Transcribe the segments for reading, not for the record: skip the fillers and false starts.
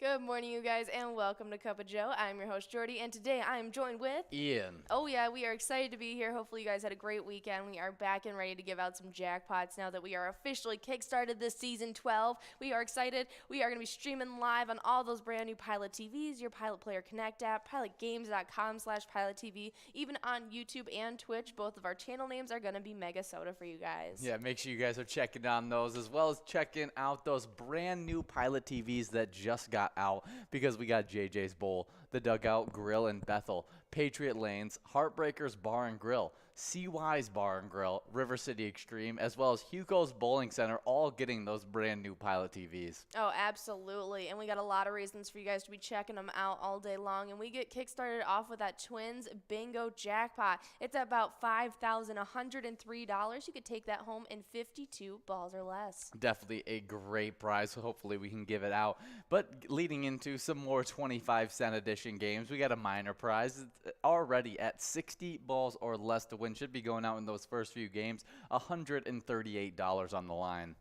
Good morning, you guys, and welcome to Cup of Joe. I'm your host, Jordy, and today I am joined with Ian. Oh yeah, we are excited to be here. Hopefully you guys had a great weekend. We are back and ready to give out some jackpots now that we are officially kickstarted this season 12. We are excited. We are going to be streaming live on all those brand new Pilot TVs, your Pilot Player Connect app, pilotgames.com/PilotTV, even on YouTube and Twitch. Both of our channel names are going to be MegaSota for you guys. Yeah, make sure you guys are checking on those as well as checking out those brand new Pilot TVs that just got out because we got JJ's Bowl, the Dugout Grill in Bethel, Patriot Lanes, Heartbreakers Bar and Grill, CY's Bar and Grill, River City Extreme, as well as Hugo's Bowling Center, all getting those brand new Pilot TVs. Oh, absolutely. And we got a lot of reasons for you guys to be checking them out all day long. And we get kickstarted off with that TwinsBingo jackpot. It's about $5,103. You could take that home in 52 balls or less. Definitely a great prize. So hopefully we can give it out. But leading into some more 25-cent edition games, we got a minor prize. It's already at 60 balls or less to win. Should be going out in those first few games. $138 on the line.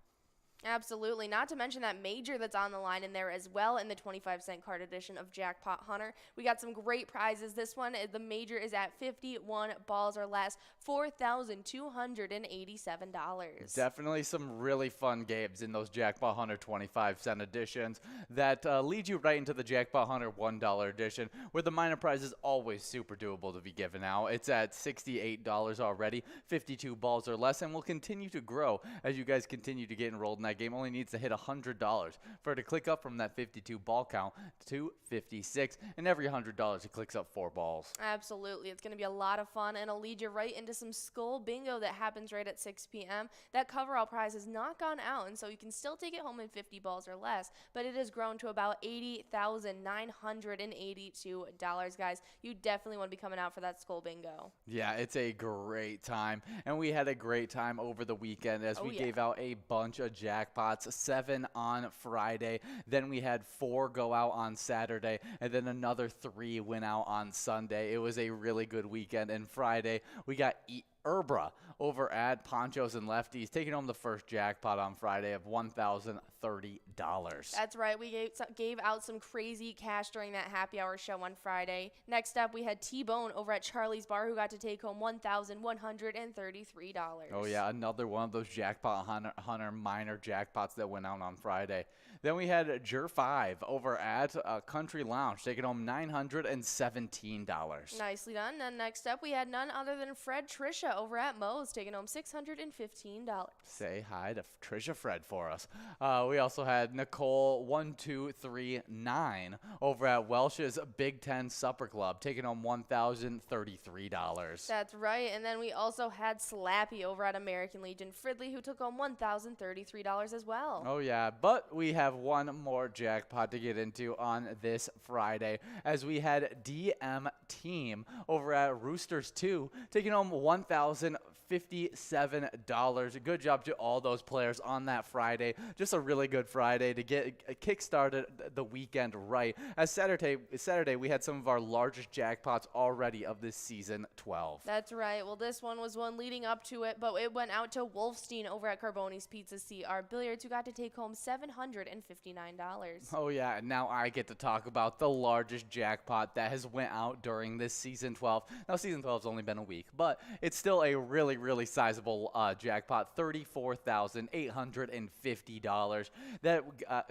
Absolutely. Not to mention that major that's on the line in there as well in the 25-cent card edition of Jackpot Hunter. We got some great prizes. This one, the major is at 51 balls or less, $4,287. Definitely some really fun games in those Jackpot Hunter 25-cent editions that lead you right into the Jackpot Hunter $1 edition, where the minor prize is always super doable to be given out. It's at $68 already, 52 balls or less, and will continue to grow as you guys continue to get enrolled in that game. Only needs to hit $100 for it to click up from that 52 ball count to 56, and every $100 it clicks up 4 balls. Absolutely. It's going to be a lot of fun, and it'll lead you right into some Skull Bingo that happens right at 6 p.m. That coverall prize has not gone out, and so you can still take it home in 50 balls or less, but it has grown to about $80,982, guys. You definitely want to be coming out for that Skull Bingo. Yeah, it's a great time, and we had a great time over the weekend as we gave out a bunch of jackpots, 7 on Friday, then we had 4 go out on Saturday, and then another 3 went out on Sunday. It was a really good weekend, and Friday we got Erbra over at Ponchos and Lefties, taking home the first jackpot on Friday of $1,030. That's right. We gave out some crazy cash during that happy hour show on Friday. Next up, we had T-Bone over at Charlie's Bar, who got to take home $1,133. Oh, yeah, another one of those Jackpot Hunter minor jackpots that went out on Friday. Then we had Jur 5 over at Country Lounge, taking home $917. Nicely done. Then next up, we had none other than Fred Trisha over at Moe's, taking home $615. Say hi to Trisha Fred for us. We also had Nicole 1239 over at Welsh's Big Ten Supper Club, taking home $1,033. That's right. And then we also had Slappy over at American Legion Fridley, who took home $1,033 as well. Oh, yeah. But we have one more jackpot to get into on this Friday, as we had DM Team over at Roosters 2, taking home $1,057. Good job to all those players on that Friday. Just a really good Friday to get kick-started the weekend right. As Saturday we had some of our largest jackpots already of this season 12. That's right. Well, this one was one leading up to it, but it went out to Wolfstein over at Carboni's Pizza CR Billiards, who got to take home $759. Oh, yeah. And now I get to talk about the largest jackpot that has went out during this season 12. Now, season 12 has only been a week, but it's still a really, really sizable jackpot, $34,850 that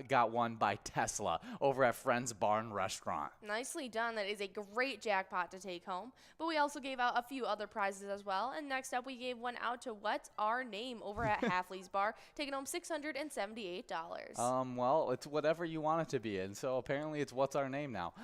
got won by Tesla over at Friends Barn Restaurant. Nicely done. That is a great jackpot to take home. But we also gave out a few other prizes as well. And next up, we gave one out to What's Our Name over at Halfley's Bar, taking home $678. Well, it's whatever you want it to be, and so apparently it's What's Our Name now.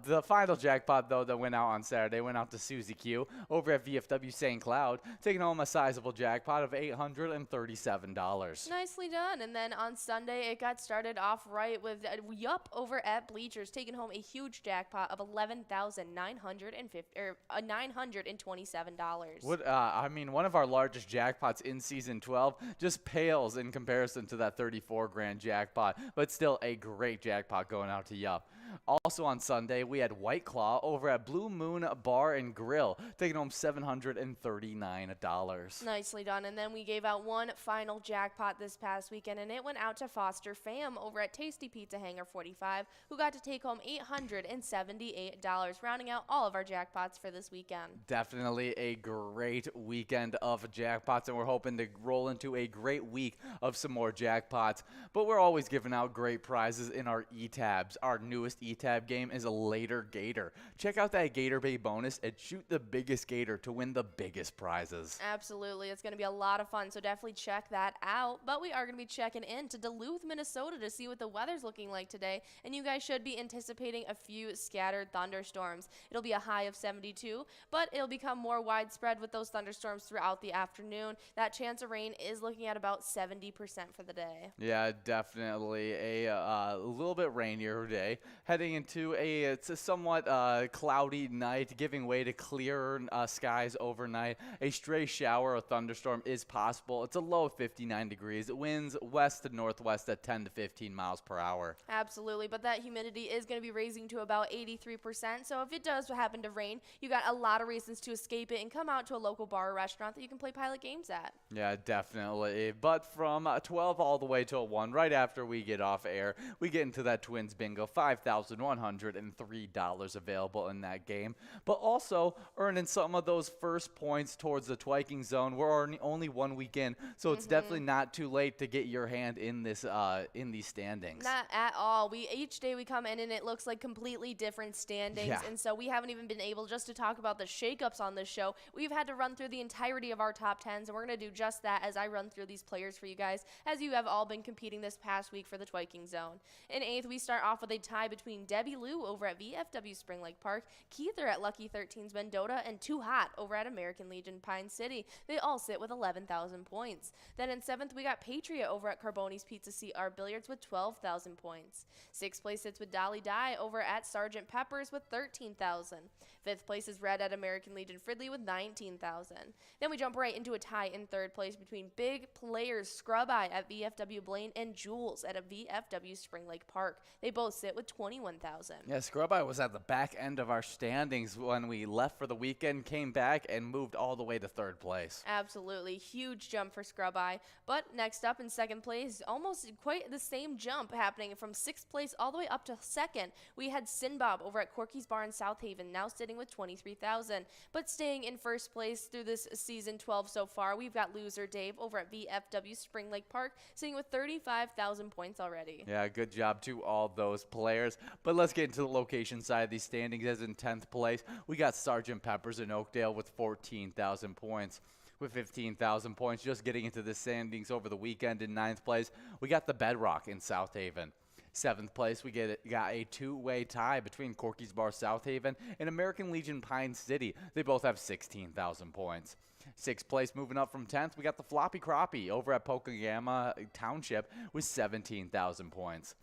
The final jackpot, though, that went out on Saturday went out to Susie Q over at VFW St. Cloud, taking home a sizable jackpot of $837. Nicely done. And then on Sunday, it got started off right with Yup over at Bleachers, taking home a huge jackpot of $927. I mean, one of our largest jackpots in season 12 just pales in comparison to that 34 grand jackpot, but still a great jackpot going out to Yup. Also on Sunday, we had White Claw over at Blue Moon Bar and Grill, taking home $739. Nicely done. And then we gave out one final jackpot this past weekend, and it went out to Foster Fam over at Tasty Pizza Hangar 45, who got to take home $878, rounding out all of our jackpots for this weekend. Definitely a great weekend of jackpots, and we're hoping to roll into a great week of some more jackpots. But we're always giving out great prizes in our E-Tabs. Our newest E-Tab game is a Later Gator. Check out that Gator Bay bonus and shoot the biggest gator to win the biggest prizes. Absolutely. It's going to be a lot of fun, so definitely check that out. But we are going to be checking in to Duluth, Minnesota to see what the weather's looking like today, and you guys should be anticipating a few scattered thunderstorms. It'll be a high of 72, but it'll become more widespread with those thunderstorms throughout the afternoon. That chance of rain is looking at about 70% for the day. Yeah, definitely a little bit rainier day. Heading into it's a somewhat cloudy night, giving way to clearer skies overnight. A stray shower or thunderstorm is possible. It's a low of 59 degrees. Winds west to northwest at 10 to 15 miles per hour. Absolutely, but that humidity is going to be raising to about 83%. So if it does happen to rain, you got a lot of reasons to escape it and come out to a local bar or restaurant that you can play pilot games at. Yeah, definitely. But from 12 all the way till 1, right after we get off air, we get into that Twins Bingo. $5,103 available in that game. But also earning some of those first points towards the twiking zone. We're only 1 week in, so it's definitely not too late to get your hand in this in these standings. Not at all. Each day we come in and it looks like completely different standings. Yeah. And so we haven't even been able just to talk about the shakeups on this show. We've had to run through the entirety of our top 10s, and we're going to do just that as I run through these players for you guys, as you have all been competing this past week for the twiking zone. In 8th, we start off with a tie between Debbie Lou over at VFW Spring Lake Park, Keither at Lucky 13's Mendota, and Too Hot over at American Legion Pine City. They all sit with 11,000 points. Then in 7th, we got Patriot over at Carboni's Pizza CR Billiards with 12,000 points. 6th place sits with Dolly Dye over at Sergeant Pepper's with 13,000. 5th place is Red at American Legion Fridley with 19,000. Then we jump right into a tie in 3rd place between big players Scrub Eye at VFW Blaine and Jules at a VFW Spring Lake Park. They both sit with 21,000. Yeah, Scrub Eye was at the back end of our standings when we left for the weekend, came back, and moved all the way to 3rd place. Absolutely. Huge jump for Scrub Eye. But next up in 2nd place, almost quite the same jump happening from 6th place all the way up to 2nd. We had Sinbob over at Corky's Bar in South Haven, now sitting with 23,000. But staying in 1st place through this season 12 so far, we've got Loser Dave over at VFW Spring Lake Park, sitting with 35,000 points already. Yeah, good job to all those players. But let's get into the location side of these standings. As in 10th place, we got Sergeant Peppers in Oakdale with 14,000 points. With 15,000 points, just getting into the standings over the weekend. In 9th place, we got the Bedrock in South Haven. 7th place, we got a two-way tie between Corky's Bar South Haven and American Legion Pine City. They both have 16,000 points. 6th place, moving up from 10th, we got the Floppy Crappie over at Pokegama Township with 17,000 points.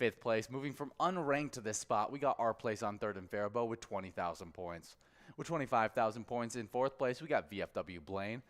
5th place, moving from unranked to this spot, we got our place on 3rd and Faribault with 20,000 points. With 25,000 points in 4th place, we got VFW Blaine.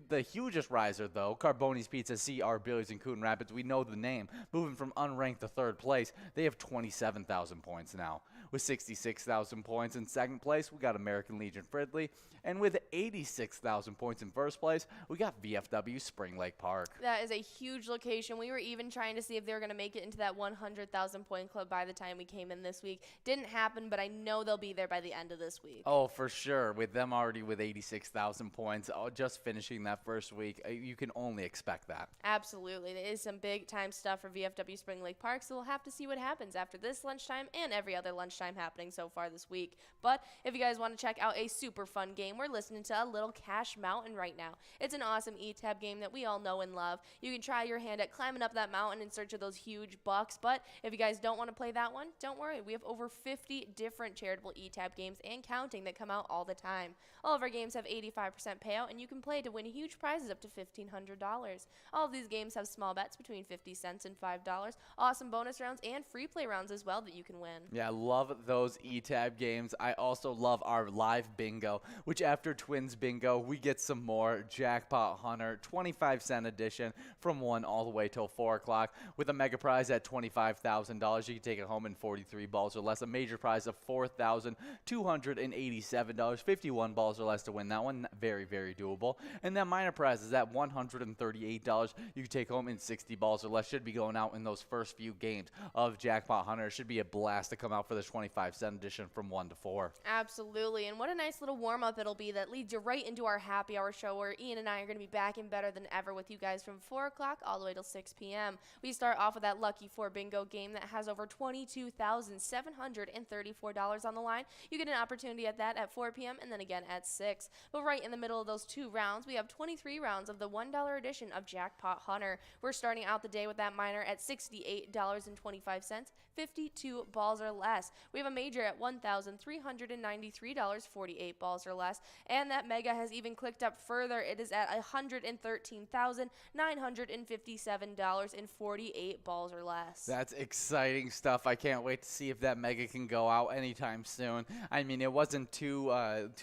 The hugest riser, though, Carboni's Pizza CR Billiards in Coon Rapids. We know the name. Moving from unranked to 3rd place, they have 27,000 points now. With 66,000 points in 2nd place, we got American Legion Fridley. And with 86,000 points in 1st place, we got VFW Spring Lake Park. That is a huge location. We were even trying to see if they were going to make it into that 100,000 point club by the time we came in this week. Didn't happen, but I know they'll be there by the end of this week. Oh, for sure. With them already with 86,000 points, just finishing that first week, you can only expect that. Absolutely. It is some big time stuff for VFW Spring Lake Park, so we'll have to see what happens after this lunchtime and every other lunchtime happening so far this week. But if you guys want to check out a super fun game, we're listening to a little Cash Mountain right now. It's an awesome E-Tab game that we all know and love. You can try your hand at climbing up that mountain in search of those huge bucks, but if you guys don't want to play that one, don't worry. We have over 50 different charitable E-Tab games and counting that come out all the time. All of our games have 85% payout, and you can play to win huge prizes up to $1,500. All of these games have small bets between 50 cents and $5, awesome bonus rounds, and free play rounds as well that you can win. Yeah, I love love those E-Tab games. I also love our live bingo, which after Twins Bingo, we get some more Jackpot Hunter 25-cent edition from 1 all the way till 4 o'clock with a mega prize at $25,000. You can take it home in 43 balls or less. A major prize of $4,287. 51 balls or less to win that one. Very, very doable. And then minor prize is at $138. You can take home in 60 balls or less. Should be going out in those first few games of Jackpot Hunter. It should be a blast to come out for the 25-cent edition from 1 to 4. Absolutely, and what a nice little warm-up it'll be that leads you right into our happy hour show where Ian and I are going to be back and better than ever with you guys from 4 o'clock all the way till 6 p.m. We start off with that Lucky 4 bingo game that has over $22,734 on the line. You get an opportunity at that at 4 p.m. and then again at 6. But right in the middle of those two rounds, we have 23 rounds of the $1 edition of Jackpot Hunter. We're starting out the day with that minor at $68.25, 52 balls or less. We have a major at $1,393, 48 balls or less. And that mega has even clicked up further. It is at $113,957 and 48 balls or less. That's exciting stuff. I can't wait to see if that mega can go out anytime soon. I mean, it wasn't too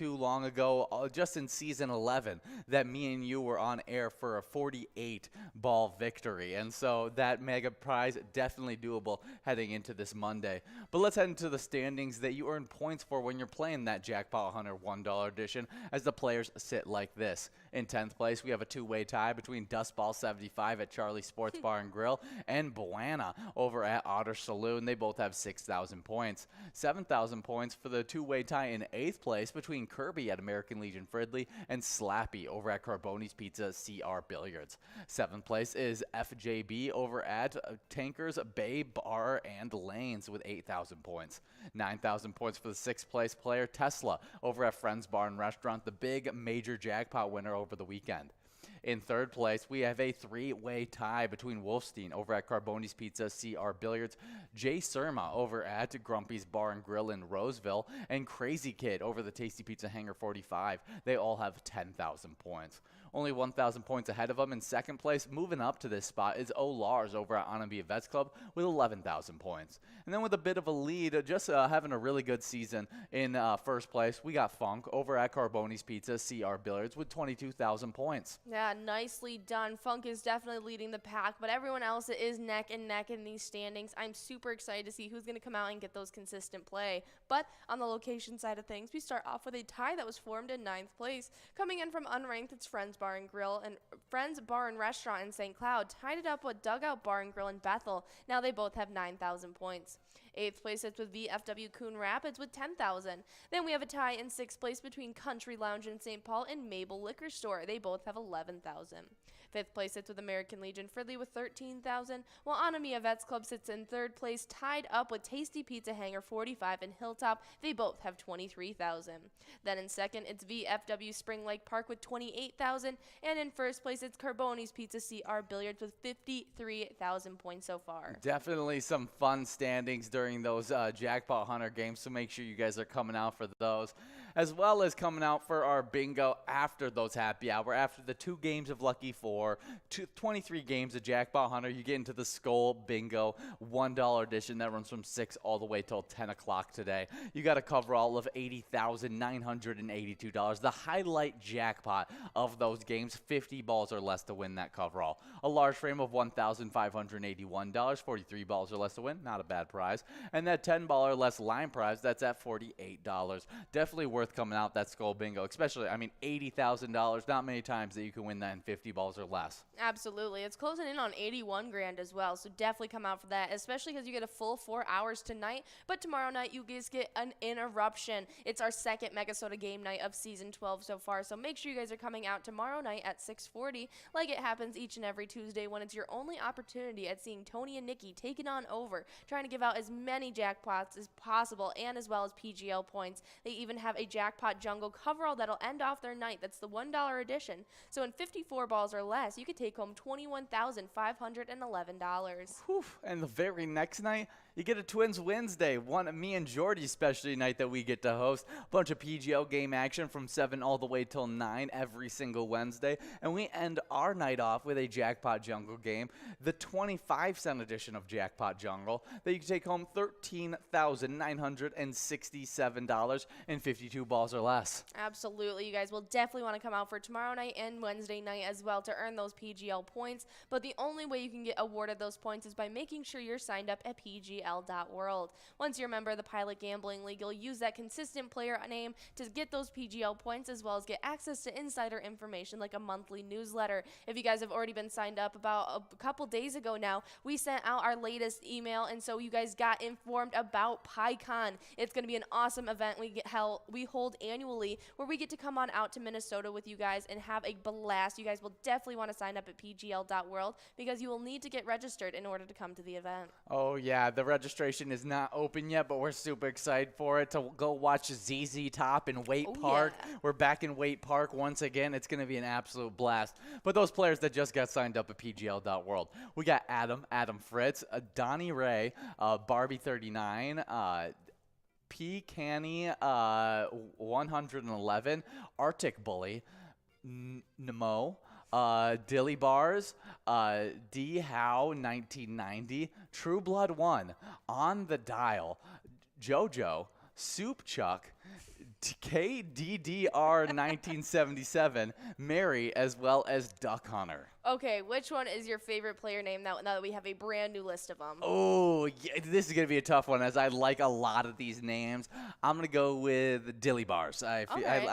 long ago, just in season 11, that me and you were on air for a 48-ball victory. And so that mega prize definitely doable heading into this Monday. But let's head into the standings that you earn points for when you're playing that Jackpot Hunter $1 edition as the players sit like this. In 10th place, we have a two-way tie between Dustball 75 at Charlie Sports Bar and Grill and Buana over at Otter Saloon. They both have 6,000 points. 7,000 points for the two-way tie in 8th place between Kirby at American Legion Fridley and Slappy over at Carboni's Pizza CR Billiards. 7th place is FJB over at Tankers Bay Bar and Lanes with 8,000 points. 9,000 points for the 6th place player Tesla over at Friends Bar and Restaurant, the big major jackpot winner over the weekend. In 3rd place, we have a three-way tie between Wolfstein over at Carboni's Pizza CR Billiards, Jay Surma over at Grumpy's Bar and Grill in Roseville, and Crazy Kid over the Tasty Pizza Hangar 45. They all have 10,000 points. Only 1,000 points ahead of them in 2nd place. Moving up to this spot is O. Lars over at Anambia Vets Club with 11,000 points. And then with a bit of a lead, just having a really good season in 1st place, we got Funk over at Carboni's Pizza CR Billiards with 22,000 points. Yeah, nicely done. Funk is definitely leading the pack, but everyone else is neck and neck in these standings. I'm super excited to see who's going to come out and get those consistent play. But on the location side of things, we start off with a tie that was formed in 9th place. Coming in from unranked, it's Friends Bar and Grill and Friends Bar and Restaurant in St. Cloud tied it up with Dugout Bar and Grill in Bethel. Now they both have 9,000 points. 8th place it's with VFW Coon Rapids with 10,000. Then we have a tie in 6th place between Country Lounge in St. Paul and Mabel Liquor Store. They both have 11,000. 5th place sits with American Legion Fridley with 13,000, while Anamia Vets Club sits in 3rd place, tied up with Tasty Pizza Hangar 45 and Hilltop. They both have 23,000. Then in 2nd, it's VFW Spring Lake Park with 28,000, and in 1st place, it's Carboni's Pizza CR Billiards with 53,000 points so far. Definitely some fun standings during those Jackpot Hunter games, so make sure you guys are coming out for those, as well as coming out for our bingo after those happy hour. After the 2 games of Lucky 4, 23 games of Jackpot Hunter, you get into the Skull Bingo $1 edition that runs from 6 all the way till 10 o'clock today. You got to cover all of $80,982. The highlight jackpot of those games, 50 balls or less to win that coverall. A large frame of $1,581, 43 balls or less to win, not a bad prize. And that 10 ball or less line prize, that's at $48. Definitely worth coming out, that Skull Bingo, especially, I mean, $80,000, not many times that you can win that in 50 balls or less. Absolutely. It's closing in on 81 grand as well, so definitely come out for that, especially because you get a full 4 hours tonight, but tomorrow night you guys get an interruption. It's our 2nd MegaSota game night of season 12 so far, so make sure you guys are coming out tomorrow night at 6:40, like it happens each and every Tuesday when it's your only opportunity at seeing Tony and Nikki take it on over, trying to give out as many jackpots as possible and as well as PGL points. They even have a jackpot jungle coverall that'll end off their night. That's the $1 edition. So in 54 balls or less, you could take home $21,511. And the very next night, You get a Twins Wednesday, me and Jordy's specialty night that we get to host. A bunch of PGL game action from 7 all the way till 9 every single Wednesday. And we end our night off with a Jackpot Jungle game, the 25-cent edition of Jackpot Jungle, that you can take home $13,967 and 52 balls or less. Absolutely. You guys will definitely want to come out for tomorrow night and Wednesday night as well to earn those PGL points. But the only way you can get awarded those points is by making sure you're signed up at PGL.world. Once you're a member of the Pilot Gambling League, you'll use that consistent player name to get those PGL points as well as get access to insider information like a monthly newsletter. If you guys have already been signed up, about a couple days ago now, we sent out our latest email, and so you guys got informed about PyCon. It's going to be an awesome event we hold annually where we get to come on out to Minnesota with you guys and have a blast. You guys will definitely want to sign up at PGL.world because you will need to get registered in order to come to the event. Oh, yeah. The registration is not open yet, but we're super excited for it to go watch ZZ Top in Waite Park. Yeah. We're back in Waite Park once again. It's going to be an absolute blast. But those players that just got signed up at PGL.world, we got Adam Fritz, Donnie Ray, Barbie39, P. Canny, 111, Arctic Bully, Nemo, Dilly Bars, D. Howe, 1990, True Blood 1, On the Dial, JoJo, Soup Chuck, KDDR 1977, Mary, as well as Duck Hunter. Okay, which one is your favorite player name now that we have a brand new list of them? Oh, yeah, this is going to be a tough one as I like a lot of these names. I'm going to go with Dilly Bars. I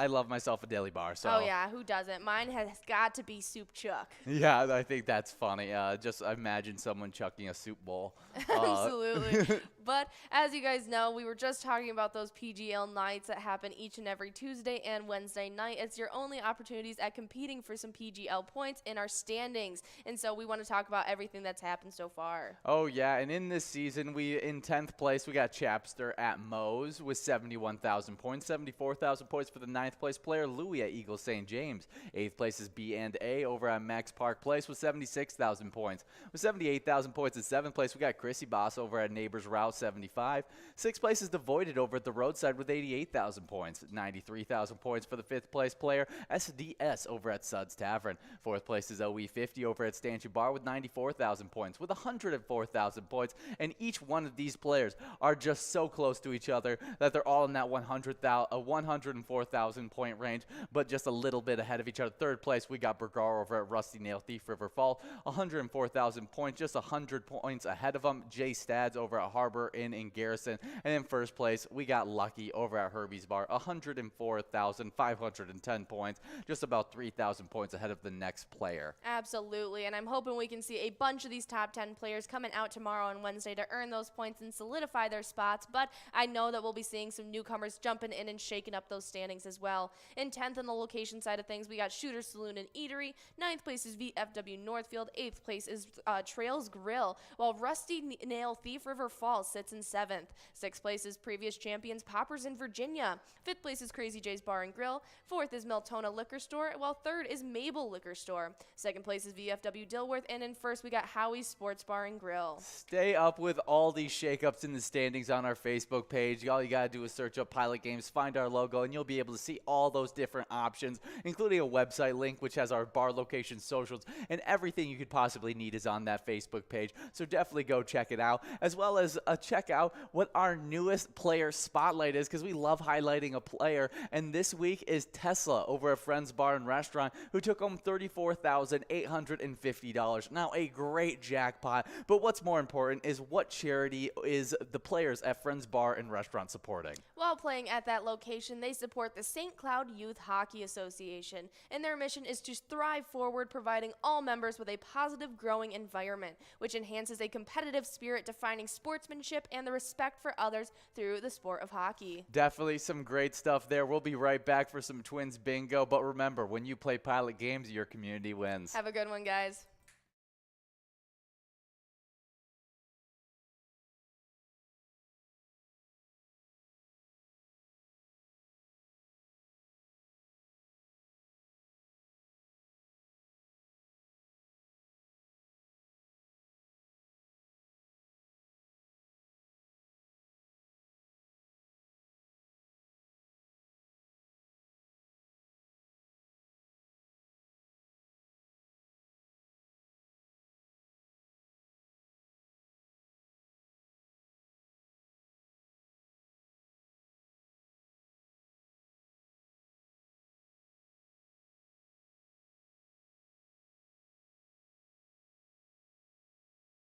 love myself a Dilly Bar. So. Oh, yeah, who doesn't? Mine has got to be Soup Chuck. Yeah, I think that's funny. Just imagine someone chucking a soup bowl. Absolutely. But as you guys know, we were just talking about those PGL nights that happen each and every Tuesday and Wednesday night. It's your only opportunities at competing for some PGL points in our standings. And so we want to talk about everything that's happened so far. Oh, yeah. And in this season, in 10th place, we got Chapster at Moe's with 71,000 points. 74,000 points for the 9th place player, Louie at Eagle St. James. 8th place is B&A over at Max Park Place with 76,000 points. With 78,000 points in 7th place, we got Chrissy Boss over at Neighbors Route, 75. 6th place is Devoided over at the Roadside with 88,000 points. 93,000 points for the 5th place player, SDS over at Suds Tavern. 4th place is OE50 over at Stanchu Bar with 94,000 points. With 104,000 points, and each one of these players are just so close to each other that they're all in that 104,000 point range, but just a little bit ahead of each other. 3rd place, we got Bergar over at Rusty Nail Thief River Fall, 104,000 points, just 100 points ahead of them. Jay Stads over at Harbor Inn in Garrison. And in 1st place, we got Lucky over at Herbie's Bar, 104,510 points, just about 3,000 points ahead of the next player. Absolutely, and I'm hoping we can see a bunch of these top 10 players coming out tomorrow and Wednesday to earn those points and solidify their spots, but I know that we'll be seeing some newcomers jumping in and shaking up those standings as well. In 10th on the location side of things, we got Shooter Saloon and Eatery. 9th place is VFW Northfield. 8th place is Trails Grill, while Rusty Nail Thief River Falls sits in 7th. 6th place is previous champions Poppers in Virginia. 5th place is Crazy J's Bar and Grill. 4th is Miltona Liquor Store, while 3rd is Mabel Liquor Store. 2nd place is VFW Dilworth, and in 1st we got Howie's Sports Bar and Grill. Stay up with all these shakeups in the standings on our Facebook page. All you got to do is search up Pilot Games, find our logo, and you'll be able to see all those different options, including a website link which has our bar location socials, and everything you could possibly need is on that Facebook page. So definitely go check it out, as well as check out what our newest player spotlight is, because we love highlighting a player. And this week is Tesla over at Friends Bar and Restaurant, who took home $34,850. Now, a great jackpot, but what's more important is what charity is the players at Friends Bar and Restaurant supporting. While playing at that location, they support the St. Cloud Youth Hockey Association, and their mission is to thrive forward, providing all members with a positive, growing environment, which enhances a competitive spirit, defining sportsmanship and the respect for others through the sport of hockey. Definitely some great stuff there. We'll be right back for some Twins Bingo, but remember, when you play Pilot Games, your community wins. Have a good one, guys.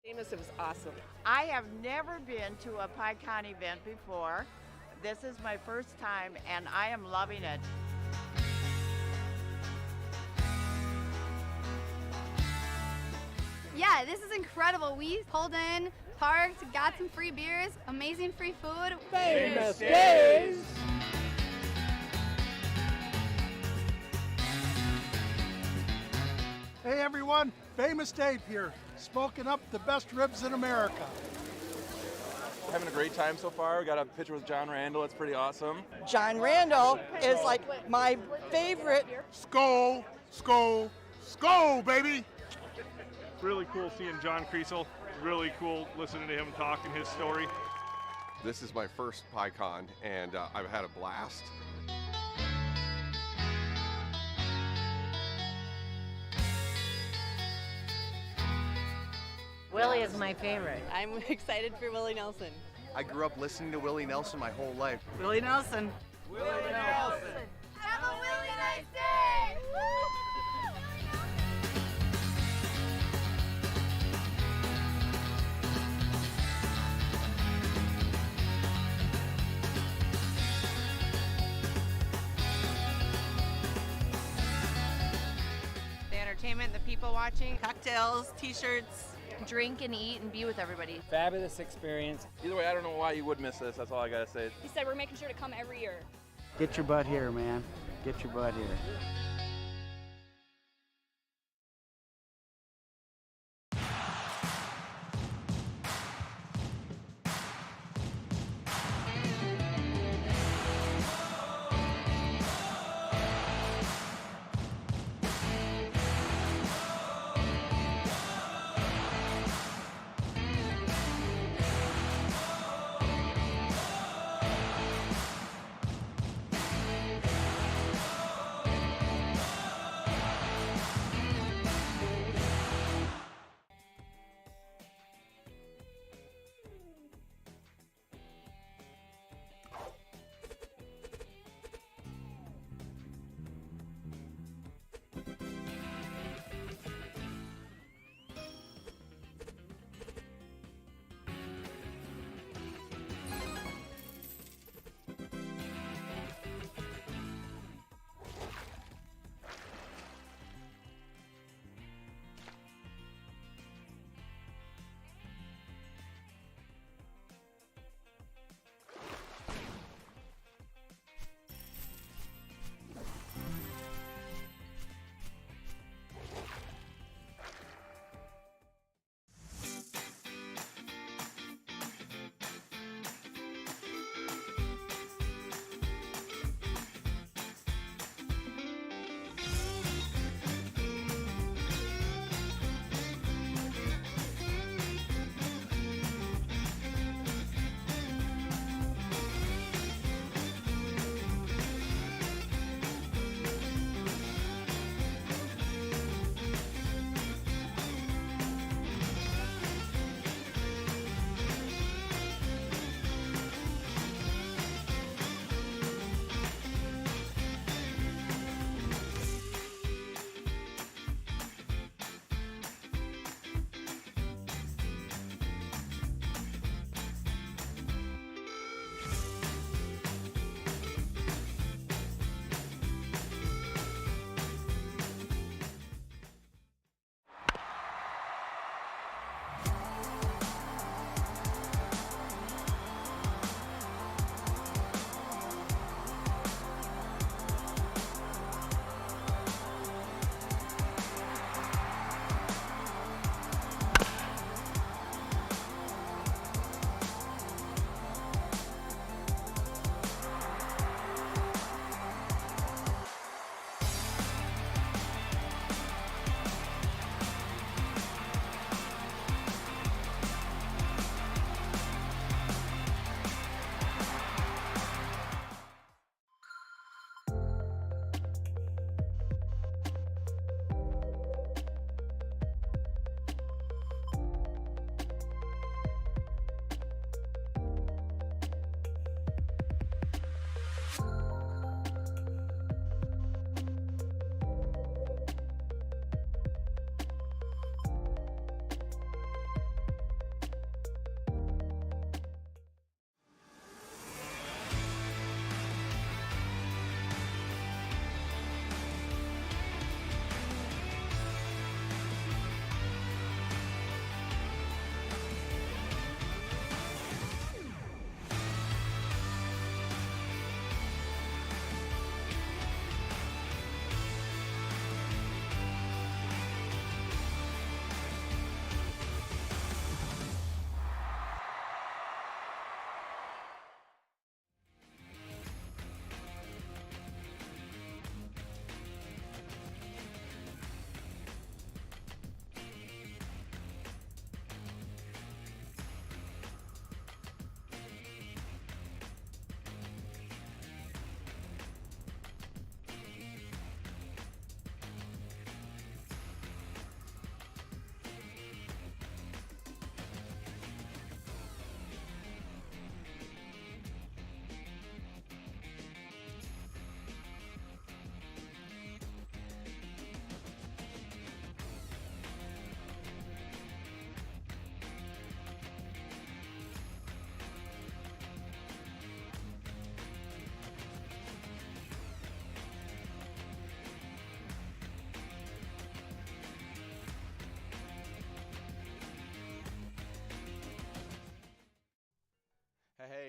Famous, it was awesome. I have never been to a PyCon event before. This is my first time, and I am loving it. Yeah, this is incredible. We pulled in, parked, got some free beers, amazing free food. Famous days! Hey everyone, Famous Dave here, smoking up the best ribs in America. Having a great time so far. We got a picture with John Randall. It's pretty awesome. John Randall is like my favorite. Skol, skol, skol, baby! Really cool seeing John Kriesel. Really cool listening to him talking his story. This is my first PyCon, and I've had a blast. Willie is my favorite. I'm excited for Willie Nelson. I grew up listening to Willie Nelson my whole life. Willie Nelson. Have a really nice day! The entertainment, the people watching. Cocktails, t-shirts. Drink and eat and be with everybody. Fabulous experience. Either way, I don't know why you would miss this. That's all I gotta say. He said we're making sure to come every year. Get your butt here, man. Get your butt here.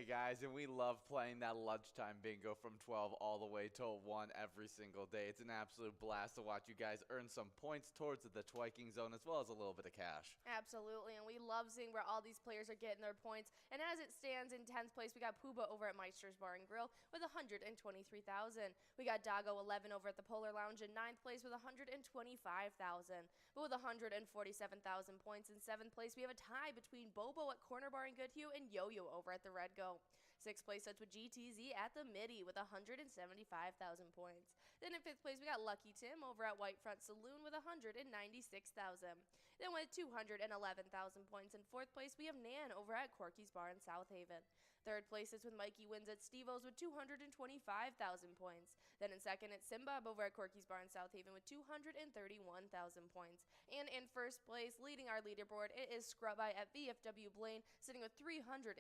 Hey guys, and we love playing that lunchtime bingo from 12 all the way till 1 every single day. It's an absolute blast to watch you guys earn some points towards the twiking zone as well as a little bit of cash. Absolutely, and we love seeing where all these players are getting their points. And as it stands in 10th place, we got Pooba over at Meister's Bar and Grill with 123,000. We got Doggo 11 over at the Polar Lounge in 9th place with 125,000. But with 147,000 points in 7th place, we have a tie between Bobo at Corner Bar and Goodhue and Yo-Yo over at the Red Go. 6th place that's with GTZ at the Midi with 175,000 points. Then in 5th place, we got Lucky Tim over at Whitefront Saloon with 196,000. Then with 211,000 points in 4th place, we have Nan over at Corky's Bar in South Haven. 3rd place is with Mikey Wins at Steve-O's with 225,000 points. Then in 2nd, it's Simbob over at Corky's Bar in South Haven with 231,000 points. And in 1st place, leading our leaderboard, it is Scrub Eye at VFW Blaine, sitting with 324,000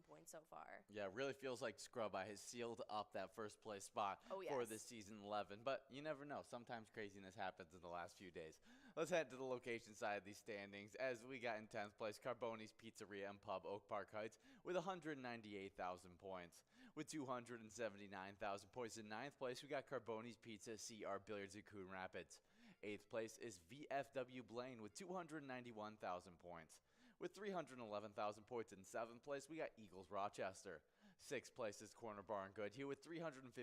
points so far. Yeah, it really feels like Scrub Eye has sealed up that first place spot for this season 11. But you never know. Sometimes craziness happens in the last few days. Let's head to the location side of these standings as we got in 10th place Carboni's Pizzeria and Pub, Oak Park Heights, with 198,000 points. With 279,000 points in 9th place, we got Carboni's Pizza, CR Billiards in Coon Rapids. 8th place is VFW Blaine with 291,000 points. With 311,000 points in 7th place, we got Eagles Rochester. 6th place is Corner Bar and Goodhue with 315,000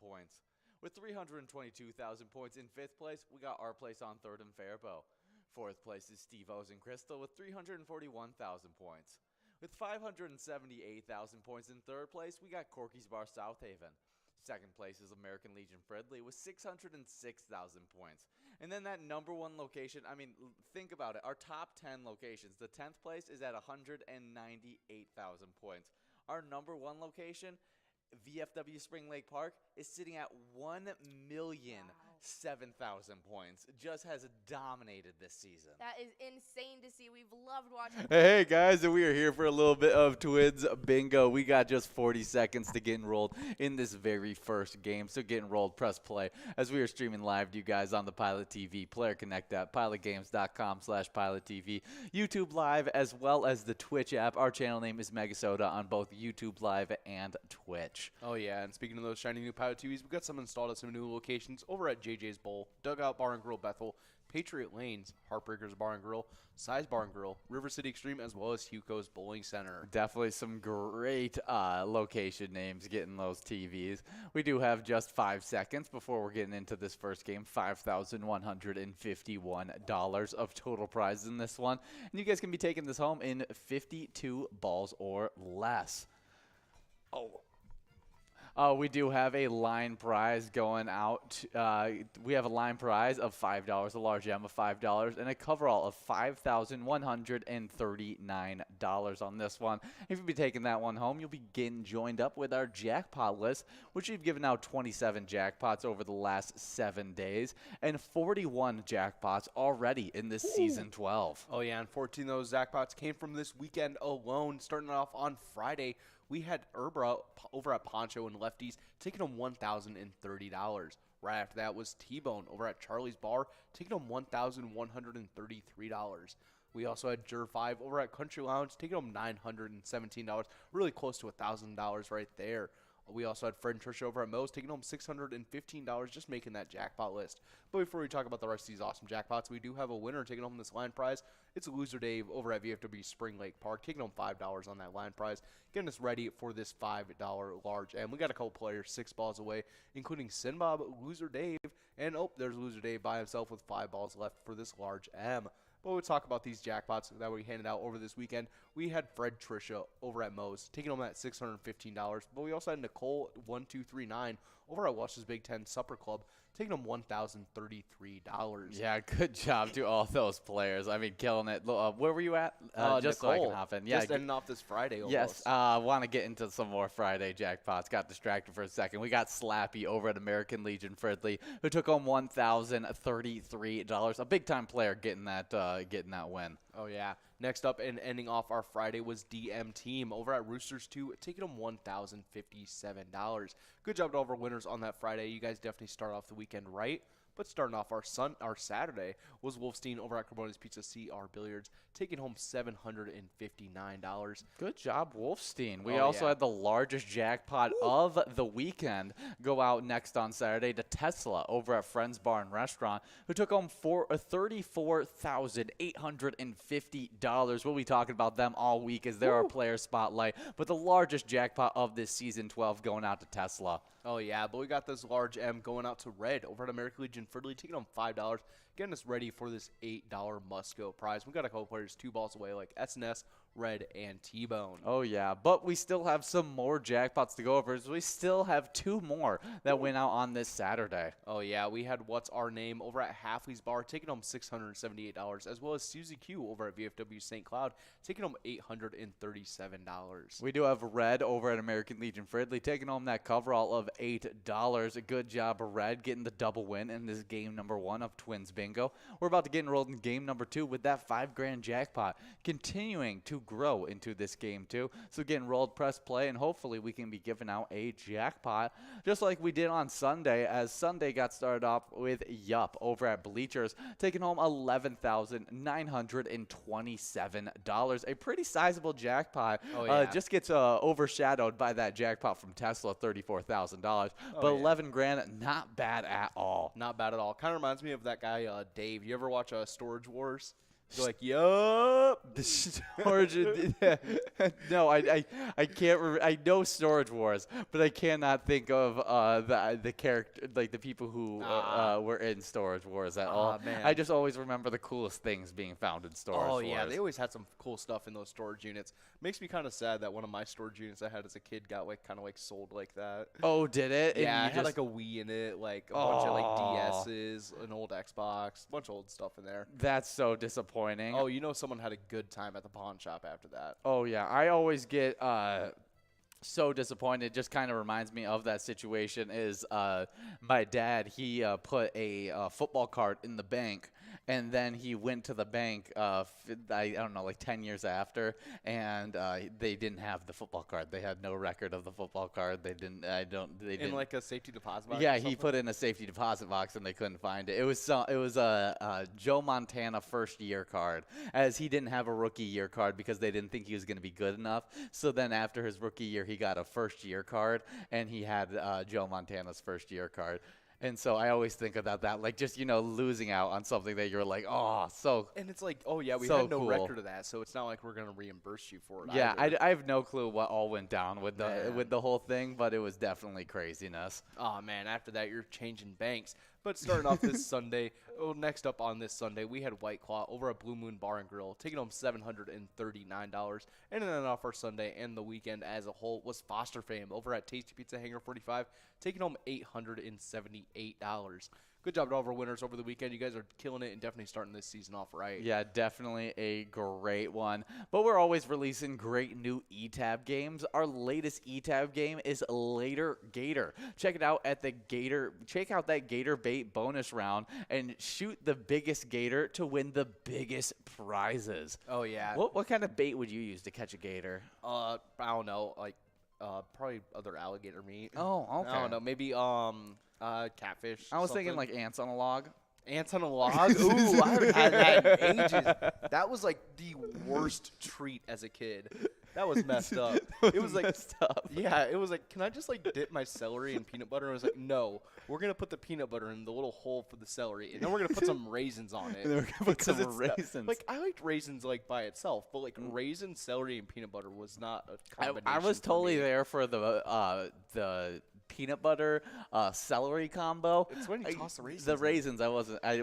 points. With 322,000 points in 5th place, we got Our Place on 3rd and Faribault. 4th place is Steve-O's and Crystal with 341,000 points. With 578,000 points in 3rd place, we got Corky's Bar South Haven. 2nd place is American Legion Fridley with 606,000 points. And then that number 1 location, I mean, think about it. Our top 10 locations, the 10th place is at 198,000 points. Our number 1 location, VFW Spring Lake Park, is sitting at 1,007,000 points. Just has dominated this season. That is insane to see. We've loved watching. Hey guys, and we are here for a little bit of Twins Bingo. We got just 40 seconds to get enrolled in this very first game. So get enrolled, press play as we are streaming live to you guys on the Pilot TV, Player Connect app, pilotgames.com/PilotTV, YouTube Live, as well as the Twitch app. Our channel name is MegaSota on both YouTube Live and Twitch. Oh yeah, and speaking of those shiny new Pilot TVs, we've got some installed at some new locations over at JJ's Bowl, Dugout Bar and Grill Bethel, Patriot Lanes, Heartbreakers Bar and Grill, Size Bar and Grill, River City Extreme, as well as Huco's Bowling Center. Definitely some great location names getting those TVs. We do have just 5 seconds before we're getting into this first game. $5,151 of total prizes in this one. And you guys can be taking this home in 52 balls or less. We do have a line prize going out. We have a line prize of $5, a large M of $5, and a coverall of $5,139 on this one. If you'll be taking that one home, you'll be getting joined up with our jackpot list, which we've given out 27 jackpots over the last 7 days, and 41 jackpots already in this season 12. Oh yeah, and 14 of those jackpots came from this weekend alone. Starting off on Friday, we had Urbra over at Poncho and Lefties taking home $1,030. Right after that was T-Bone over at Charlie's Bar taking home $1,133. We also had Jur 5 over at Country Lounge taking home $917. Really close to $1,000 right there. We also had Fred and Trisha over at Moe's taking home $615, just making that jackpot list. But before we talk about the rest of these awesome jackpots, we do have a winner taking home this line prize. It's Loser Dave over at VFW Spring Lake Park, taking home $5 on that line prize, getting us ready for this $5 large. And we got a couple players 6 balls away, including Sinbob, Loser Dave, and there's Loser Dave by himself with 5 balls left for this large M. But we'll talk about these jackpots that we handed out over this weekend. We had Fred Trisha over at Moe's taking home that $615. But we also had Nicole 1239 over at Wash's Big Ten Supper Club taking home $1,033. Yeah, good job to all those players. I mean, killing it. Where were you at? Just so I can hop in. Yeah, just ending off this Friday almost. Yes, want to get into some more Friday jackpots. Got distracted for a second. We got Slappy over at American Legion Fridley, who took home $1,033. A big-time player getting that win. Oh, yeah. Next up and ending off our Friday was DM Team over at Roosters 2, taking home $1,057. Good job to all of our winners on that Friday. You guys definitely start off the weekend right. But starting off our Saturday was Wolfstein over at Carbona's Pizza CR Billiards, taking home $759. Good job, Wolfstein. We Oh, also yeah. had the largest jackpot of the weekend go out next on Saturday to Tesla over at Friends Bar and Restaurant, who took home $34,850. We'll be talking about them all week as they're our player spotlight, but the largest jackpot of this season 12 going out to Tesla. Oh, yeah, but we got this large M going out to Red over at American Legion Fridley, taking home $5, getting us ready for this $8 must-go prize. We got a couple players 2 balls away like SNS, Red, and T-Bone. Oh, yeah, but we still have some more jackpots to go over. So we still have 2 more that went out on this Saturday. Oh, yeah, we had What's Our Name over at Halfley's Bar, taking home $678, as well as Susie Q over at VFW St. Cloud, taking home $837. We do have Red over at American Legion Fridley taking home that coverall of $8. A good job, Red, getting the double win in this game number 1 of Twins Bingo. We're about to get enrolled in game number 2 with that $5,000 jackpot, continuing to grow into this game 2. So get enrolled, press play, and hopefully we can be giving out a jackpot, just like we did on Sunday, as Sunday got started off with Yup over at Bleachers, taking home $11,927. A pretty sizable jackpot. Oh, yeah. Just gets overshadowed by that jackpot from Tesla, $34,000. But yeah. $11,000, not bad at all. Not bad at all. Kind of reminds me of that guy, Dave. You ever watch Storage Wars? You're like, yup. The storage. No, I can't. I know Storage Wars, but I cannot think of the character, like the people who were in Storage Wars at all. Man. I just always remember the coolest things being found in Storage Wars. Oh, yeah, they always had some cool stuff in those storage units. Makes me kind of sad that one of my storage units I had as a kid got kind of sold like that. Oh, did it? Yeah, it had like a Wii in it, like a bunch of DSs, an old Xbox, a bunch of old stuff in there. That's so disappointing. Oh, you know someone had a good time at the pawn shop after that. Oh, yeah. I always get so disappointed. It just kind of reminds me of that situation is my dad, he put a football card in the bank, and then he went to the bank, I don't know, like 10 years after, and they didn't have the football card. They had no record of the football card. They didn't. In like a safety deposit box? Yeah, he put in a safety deposit box, and they couldn't find it. It was a Joe Montana first year card, as he didn't have a rookie year card because they didn't think he was going to be good enough. So then after his rookie year, he got a first year card, and he had Joe Montana's first year card. And so I always think about that, like just, losing out on something that you're like, oh, so And it's like, oh, yeah, we so had no cool. record of that, so it's not like we're going to reimburse you for it Yeah, either. I have no clue what all went down with the whole thing, but it was definitely craziness. Oh, man, after that, you're changing banks. But starting off this Sunday, next up on this Sunday, we had White Claw over at Blue Moon Bar and Grill, taking home $739. And then off our Sunday and the weekend as a whole was Foster Fame over at Tasty Pizza Hangar 45, taking home $878. Good job to all of our winners over the weekend. You guys are killing it and definitely starting this season off right. Yeah, definitely a great one. But we're always releasing great new eTab games. Our latest eTab game is Later Gator. Check it out at the Gator. Check out that Gator Bait bonus round and shoot the biggest gator to win the biggest prizes. Oh, yeah. What kind of bait would you use to catch a gator? I don't know, like probably other alligator meat. Oh, okay. I don't know, maybe catfish. I was something. thinking like ants on a log. Ants on a log? Ooh, I haven't had that in ages. That was like the worst treat as a kid. That was messed up. It was like, messed up. Yeah, it was like, can I just like dip my celery in peanut butter? And I was like, no, we're going to put the peanut butter in the little hole for the celery. And then we're going to put some raisins on it. And then we're gonna put some Because it's raisins. Like, I liked raisins like by itself, but like raisin, celery, and peanut butter was not a combination. I was for totally me. there for the peanut butter celery combo. It's when you toss the raisins. The raisins, I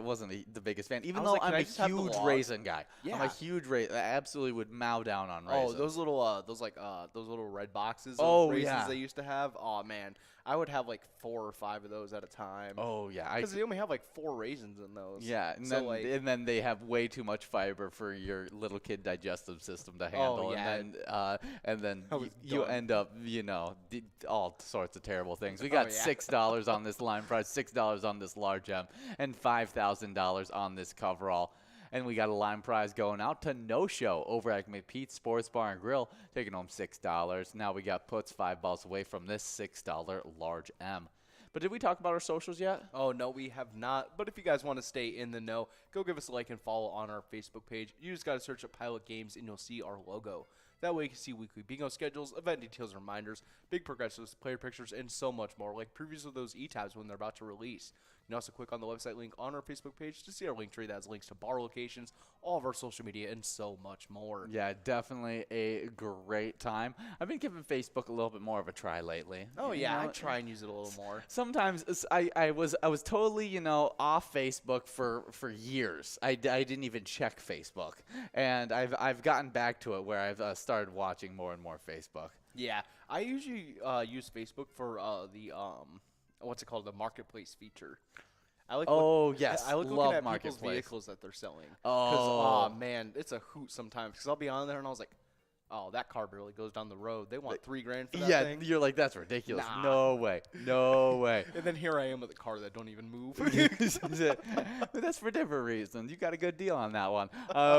wasn't the biggest fan. Even was though like, can I'm I a just have the huge log? raisin guy. I'm Yeah. a huge raisin. I absolutely would mow down on raisins. Oh, those little those little red boxes of Oh, raisins yeah. they used to have. Oh man, I would have like 4 or 5 of those at a time. Oh yeah, because they only have like 4 raisins in those. yeah, and, so then they have way too much fiber for your little kid digestive system to handle. yeah. And then I was you done. end up, all sorts of terrible things. We got yeah. $6 on this line price, $6 on this large M, and $5,000 on this coverall. And we got a line prize going out to No Show over at McPete's Sports Bar and Grill, taking home $6. Now we got puts 5 balls away from this $6 large M. But did we talk about our socials yet? Oh, no, we have not. But if you guys want to stay in the know, go give us a like and follow on our Facebook page. You just got to search up Pilot Games, and you'll see our logo. That way you can see weekly bingo schedules, event details, reminders, big progressives, player pictures, and so much more, like previews of those e-tabs when they're about to release. You can also click on the website link on our Facebook page to see our link tree that has links to bar locations, all of our social media, and so much more. Yeah, definitely a great time. I've been giving Facebook a little bit more of a try lately. Oh, yeah, You know, I try and use it a little more. Sometimes I was totally, you know, off Facebook for years. I didn't even check Facebook, and I've gotten back to it where I've started watching more and more Facebook. Yeah, I usually use Facebook for the what's it called, the marketplace feature. I like yes, I like love looking at marketplace. people's vehicles that they're selling. Oh. Man, it's a hoot sometimes because I'll be on there and I was like, oh, that car barely goes down the road. They want $3,000 for that thing. You're like, that's ridiculous. Nah. No way. No way. And then here I am with a car that don't even move. But that's for different reasons. You got a good deal on that one.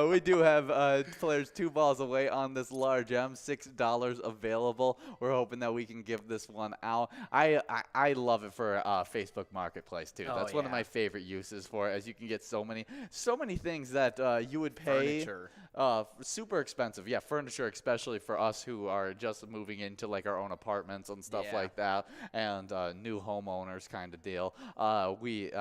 We do have players 2 balls away on this large M, $6 available. We're hoping that we can give this one out. I love it for Facebook Marketplace too. That's one of my favorite uses for it, as you can get so many things that you would pay. Furniture. Super expensive. Yeah, furniture, especially for us who are just moving into like our own apartments and stuff like that, and new homeowners kind of deal. We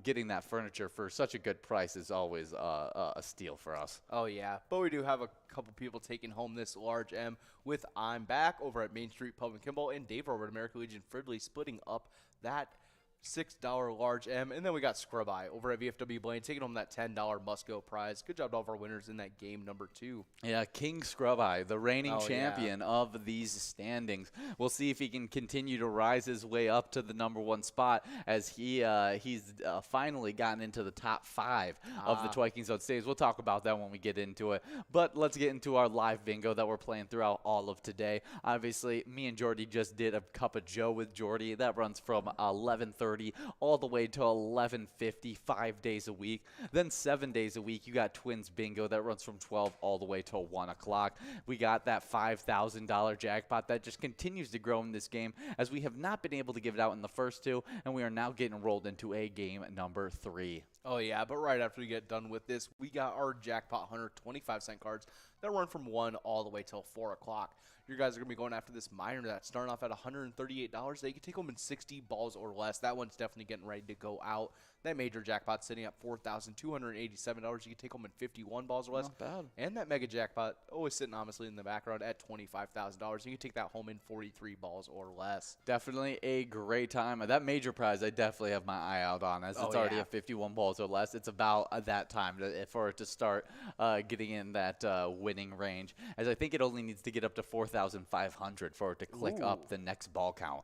getting that furniture for such a good price is always a steal for us. Oh, yeah. But we do have a couple people taking home this large M with I'm Back over at Main Street Pub and Kimball, and Dave over at American Legion Fridley splitting up that $6 large M. And then we got Scrub Eye over at VFW Blaine taking home that $10 Must-Go prize. Good job to all of our winners in that game number 2. Yeah, King Scrub Eye, the reigning champion of these standings. We'll see if he can continue to rise his way up to the number 1 spot, as he's finally gotten into the top 5 of the Toy King Zone stage. We'll talk about that when we get into it. But let's get into our live bingo that we're playing throughout all of today. Obviously, me and Jordy just did a Cup of Joe with Jordy. That runs from 11:30 all the way to 11:50, 5 days a week. Then 7 days a week, you got Twins Bingo that runs from 12 all the way to 1 o'clock. We got that $5,000 jackpot that just continues to grow in this game, as we have not been able to give it out in the first 2, and we are now getting rolled into a game number 3. Oh, yeah, but right after we get done with this, we got our Jackpot Hunter 25-cent cards that run from 1 all the way till 4 o'clock. You guys are going to be going after this minor that's starting off at $138 that you can take home in 60 balls or less. That one's definitely getting ready to go out. That major jackpot sitting at $4,287. You can take home in 51 balls or less. Not bad. And that mega jackpot always sitting honestly in the background at $25,000. You can take that home in 43 balls or less. Definitely a great time. That major prize, I definitely have my eye out on, as it's already at 51 balls or less. It's about that time for it to start getting in that winning range, as I think it only needs to get up to 4,500 for it to click up the next ball count.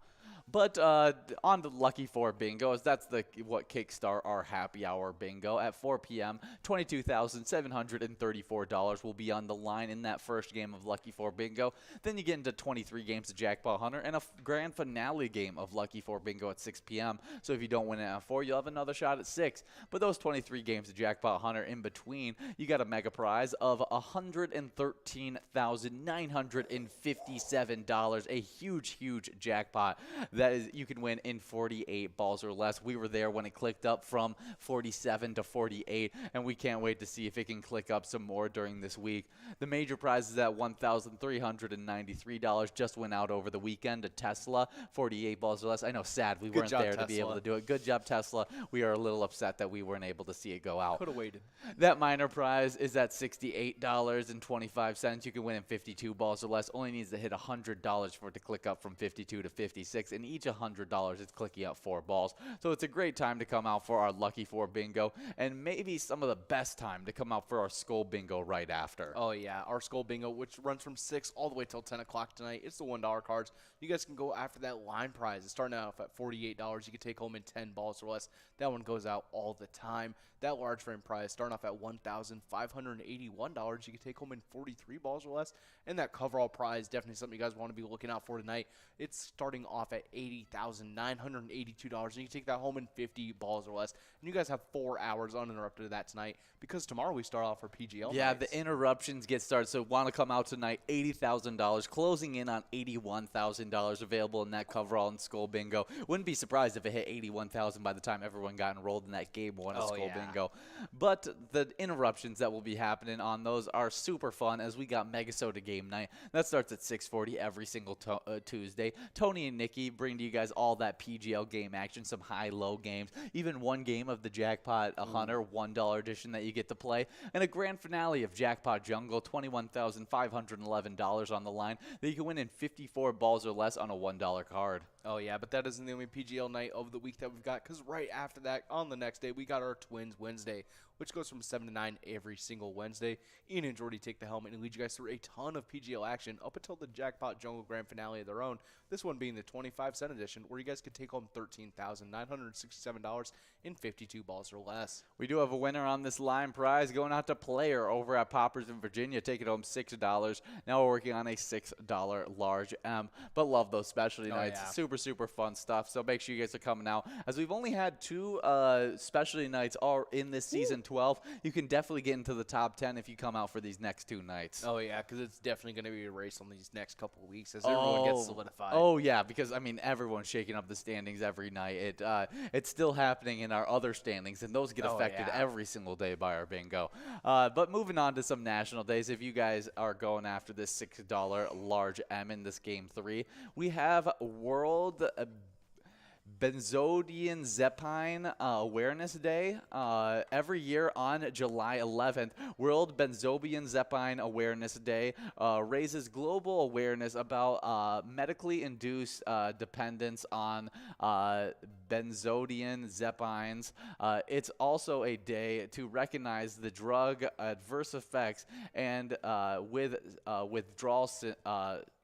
But on the Lucky 4 bingo, as that's what kickstart our happy hour bingo at 4 p.m., $22,734 will be on the line in that first game of Lucky 4 bingo. Then you get into 23 games of Jackpot Hunter and a grand finale game of Lucky 4 bingo at 6 p.m. So if you don't win it at 4, you'll have another shot at 6. But those 23 games of Jackpot Hunter in between, you got a mega prize of $113,957, a huge jackpot. That is, you can win in 48 balls or less. We were there when it clicked up from 47 to 48, and we can't wait to see if it can click up some more during this week. The major prize is at $1,393. Just went out over the weekend. A Tesla, 48 balls or less. I know, sad we weren't there to be able to do it. Good job, Tesla. We are a little upset that we weren't able to see it go out. Could have waited. That minor prize is at $68.25. You can win in 52 balls or less. Only needs to hit $100 for it to click up from 52 to 56, and each $100 is clicking up 4 balls. So it's a great time to come out for our Lucky 4 bingo, and maybe some of the best time to come out for our Skull bingo right after. Oh, yeah. Our Skull bingo, which runs from 6 all the way till 10 o'clock tonight. It's the $1 cards. You guys can go after that line prize. It's starting off at $48. You can take home in 10 balls or less. That one goes out all the time. That large frame prize starting off at $1,581. You can take home in 43 balls or less. And that coverall prize, definitely something you guys want to be looking out for tonight. It's starting off at $80,982, and you can take that home in 50 balls or less. And you guys have 4 hours uninterrupted of that tonight, because tomorrow we start off our PGL Yeah, nights. the interruptions get started. So want to come out tonight, $80,000, closing in on $81,000 available in that coverall and Skull Bingo. Wouldn't be surprised if it hit $81,000 by the time everyone got enrolled in that game one of Skull Bingo. But the interruptions that will be happening on those are super fun, as we got MegaSota game night. That starts at 6:40 every single Tuesday. Tony and Nikki bring to you guys all that PGL game action, some high-low games, even one game of the Jackpot Hunter $1 edition that you get to play, and a grand finale of Jackpot Jungle, $21,511 on the line that you can win in 54 balls or less on a $1 card. Oh, yeah, but that isn't the only PGL night of the week that we've got, because right after that, on the next day, we got our Twins Wednesday, which goes from 7 to 9 every single Wednesday. Ian and Jordy take the helmet and lead you guys through a ton of PGL action up until the Jackpot Jungle Grand Finale of their own, this one being the 25-cent edition, where you guys can take home $13,967 in 52 balls or less. We do have a winner on this line prize going out to Player over at Poppers in Virginia, taking home $6. Now we're working on a $6 large M, but love those specialty nights. Yeah. Super fun stuff. So make sure you guys are coming out, as we've only had 2 specialty nights all in this season 12. You can definitely get into the top 10 if you come out for these next 2 nights. Oh, yeah, because it's definitely going to be a race on these next couple of weeks as everyone gets solidified. Oh, yeah, because, I mean, everyone's shaking up the standings every night. It's still happening in our other standings, and those get affected every single day by our bingo. But moving on to some national days, if you guys are going after this $6 large M in this game 3, we have World Benzodiazepine Awareness Day. Every year on July 11th, World Benzodiazepine Awareness Day raises global awareness about medically induced dependence on benzodiazepines. It's also a day to recognize the drug adverse effects and withdrawal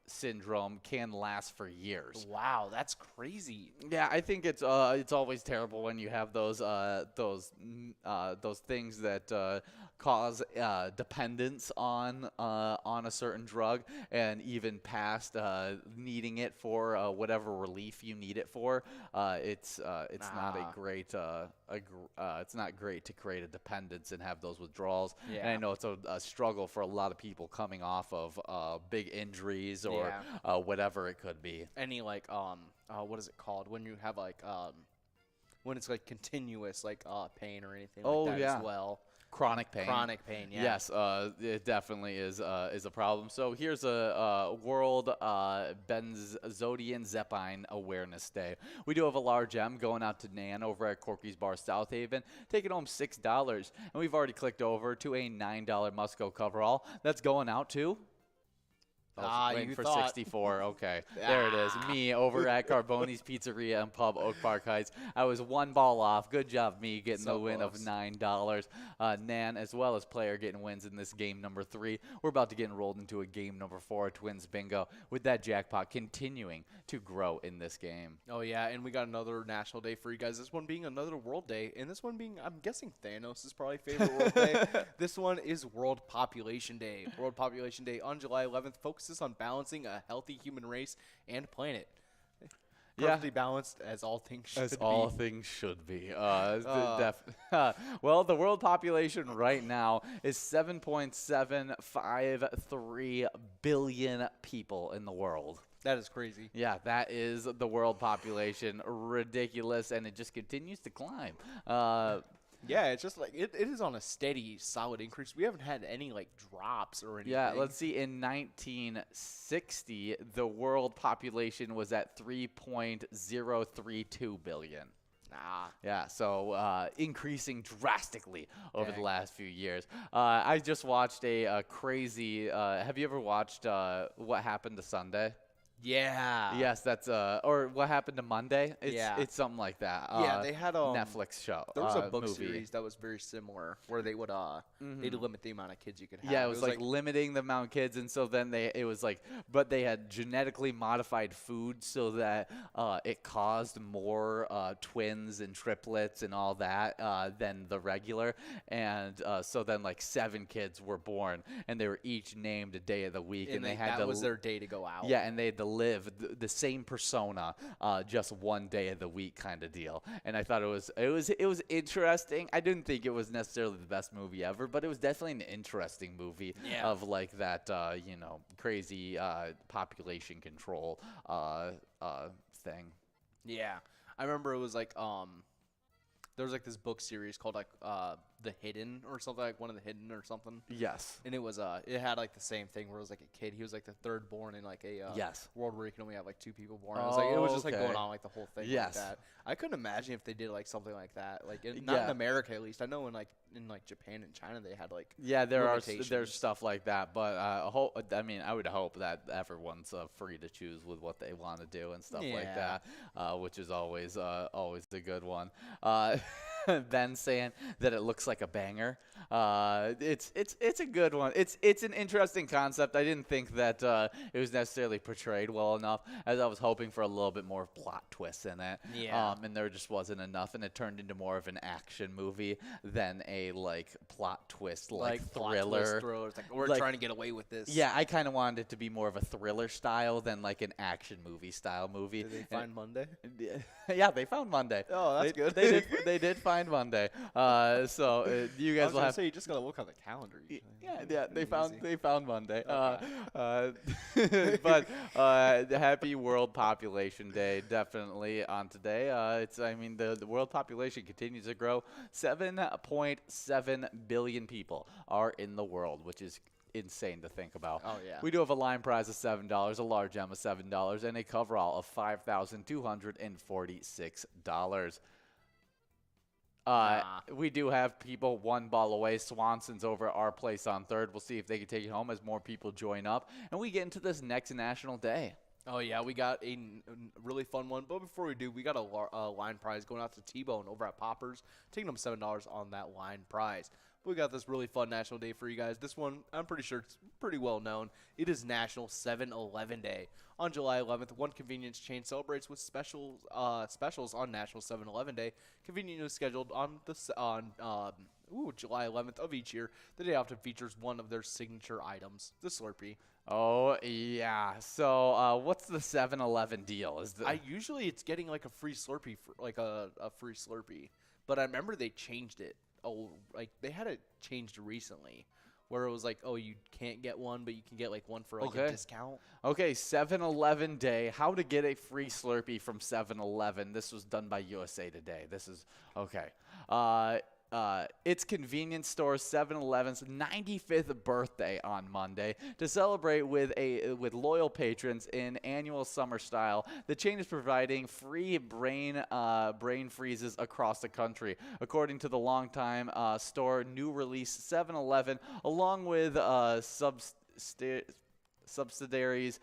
syndrome can last for years. Wow, that's crazy. Yeah, I think it's always terrible when you have those things that cause dependence on a certain drug, and even past needing it for whatever relief you need it for. It's not a great it's not great to create a dependence and have those withdrawals. Yeah. And I know it's a struggle for a lot of people coming off of big injuries or whatever it could be. Any what is it called when you have when it's like continuous pain or anything like that as well. Chronic pain. Chronic pain, yeah. Yes, it definitely is a problem. So here's a World Benzodiazepine Awareness Day. We do have a large M going out to Nan over at Corky's Bar South Haven, taking home $6. And we've already clicked over to a $9 Musco coverall. That's going out to... waiting for 64. Okay, there it is. Me over at Carboni's Pizzeria and Pub, Oak Park Heights. I was 1 ball off. Good job, me getting the win of $9. Nan, as well as Player, getting wins in this game number 3. We're about to get enrolled into a game number 4, Twins Bingo, with that jackpot continuing to grow in this game. Oh, yeah, and we got another national day for you guys. This one being another World Day, and this one being, I'm guessing Thanos' probably favorite World Day. This one is World Population Day. World Population Day on July 11th focuses on balancing a healthy human race and planet. Perfectly balanced, as all things should be. As all things should be. Well, the world population right now is 7.753 billion people in the world. That is crazy. Yeah, that is the world population. Ridiculous, and it just continues to climb. Yeah, it's just it is on a steady, solid increase. We haven't had any drops or anything. Yeah, let's see. In 1960, the world population was at 3.032 billion. Yeah, so increasing drastically over the last few years. I just watched a crazy. Have you ever watched What Happened to Sunday? Yeah. Yes, that's or What Happened to Monday? It's something like that. Yeah, they had a Netflix show. There was a book movie. series that was very similar, where they would they'd limit the amount of kids you could have. Yeah, it was like limiting the amount of kids, and so then but they had genetically modified food so that it caused more twins and triplets and all that than the regular, and so then 7 kids were born, and they were each named a day of the week, and they had that was their day to go out. Yeah, and they had to live the same persona just one day of the week kind of deal. And I thought it was interesting. I didn't think it was necessarily the best movie ever, but it was definitely an interesting movie of like that crazy population control thing. Yeah, I remember it was like there was like this book series called like The Hidden or something, like One of the Hidden or something. Yes. And it was it had like the same thing where it was like a kid. He was like the third born in like a world where you can only have like 2 people born. It was just like going on like the whole thing like that. I couldn't imagine if they did like something like that. Like not in America at least. I know in Japan and China they had like there's stuff like that, but I would hope that everyone's free to choose with what they want to do and stuff like that, which is always a good one. Ben saying that it looks like a banger. It's a good one. It's an interesting concept. I didn't think that it was necessarily portrayed well enough, as I was hoping for a little bit more plot twists in it. And there just wasn't enough, and it turned into more of an action movie than a like plot twist like thriller. It's like we're trying to get away with this. Yeah, I kind of wanted it to be more of a thriller style than like an action movie style movie. Did they find Monday? Yeah, they found Monday. Oh, that's good. They did find Monday. So you guys will have. Say you just gotta look on the calendar. Yeah, they found Monday. But happy World Population Day, definitely on today. The world population continues to grow. 7.7 billion people are in the world, which is insane to think about. Oh, yeah. We do have a line prize of $7, a large M of $7, and a coverall of $5,246. We do have people 1 ball away. Swanson's over at our place on third. We'll see if they can take it home as more people join up. And we get into this next national day. Oh, yeah, we got a really fun one. But before we do, we got a line prize going out to T-Bone over at Poppers, taking them $7 on that line prize. But we got this really fun national day for you guys. This one, I'm pretty sure it's pretty well known. It is National 7-Eleven Day. On July 11th, one convenience chain celebrates with specials on National 7-Eleven Day. Convenience is scheduled on July 11th of each year. The day often features one of their signature items, the Slurpee. Oh, yeah. So what's the 7-Eleven deal? Usually it's getting like a free Slurpee, a free Slurpee. But I remember they changed it. They had it changed recently, where it was like, oh, you can't get one, but you can get like one for like a discount. Okay, 7-Eleven Day. How to get a free Slurpee from 7-Eleven. This was done by USA Today. This is okay. It's convenience store 7-Eleven's 95th birthday on Monday. To celebrate with loyal patrons in annual summer style, the chain is providing free brain freezes across the country. According to the longtime store new release 7-Eleven, along with subsidiaries,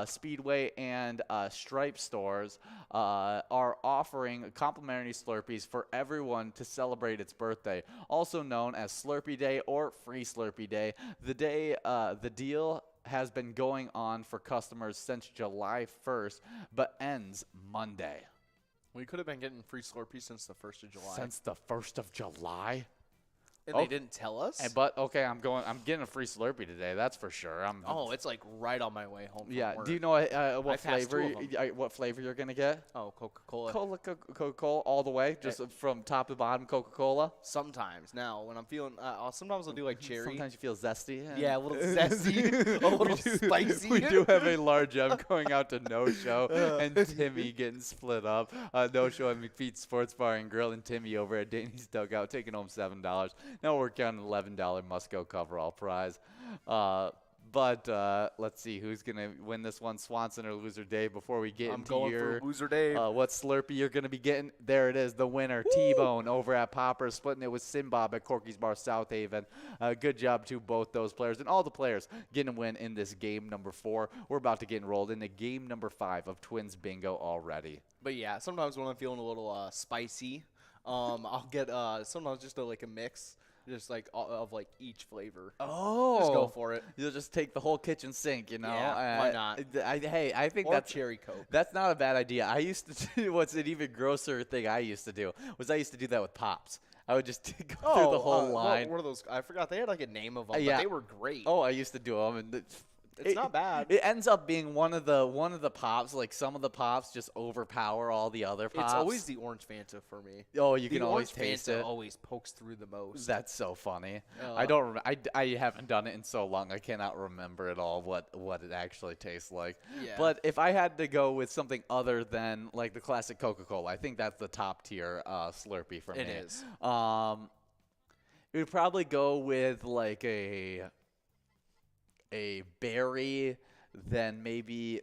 Speedway and Stripe stores are offering complimentary Slurpees for everyone to celebrate its birthday, also known as Slurpee Day or Free Slurpee Day. The deal has been going on for customers since July 1st, but ends Monday. We could have been getting free Slurpees since the 1st of July. Since the 1st of July? And they didn't tell us? But, okay, I'm getting a free Slurpee today, that's for sure. It's like right on my way home from work. Do you know what flavor you're going to get? Oh, Coca-Cola. Coca-Cola all the way, just from top to bottom Coca-Cola? Sometimes. Now, when I'm feeling, sometimes I'll do like cherry. Sometimes you feel zesty. Yeah, a little zesty, a little spicy. We do have a large M going out to No Show and Timmy getting split up. No Show at McFeet's Sports Bar and Grill, and Timmy over at Danny's Dugout taking home $7. Now we're counting an $11 must-go coverall prize. But let's see who's going to win this one, Swanson or Loser Dave, before we get into for Loser Dave. What Slurpee you're going to be getting. There it is, the winner, T-Bone over at Poppers, splitting it with Simbob at Corky's Bar South Haven. Good job to both those players and all the players getting a win in this game number 4. We're about to get enrolled into game number 5 of Twins Bingo already. But yeah, sometimes when I'm feeling a little spicy, I'll get sometimes just a mix. Just of each flavor. Oh, just go for it. You'll just take the whole kitchen sink, you know. Yeah, why not? I think that's cherry Coke. That's not a bad idea. I used to do what's an even grosser thing. I used to do that with Pops. I would just go through the whole line. What are those? I forgot they had a name of them. But they were great. Oh, I used to do them, and It's not bad. It ends up being one of the pops. Like some of the pops just overpower all the other pops. It's always the orange Fanta for me. Oh, you can always orange taste Fanta it. Always pokes through the most. That's so funny. I don't. I haven't done it in so long. I cannot remember at all what it actually tastes like. Yeah. But if I had to go with something other than like the classic Coca-Cola, I think that's the top tier Slurpee for me. It is. It would probably go with like a berry, then maybe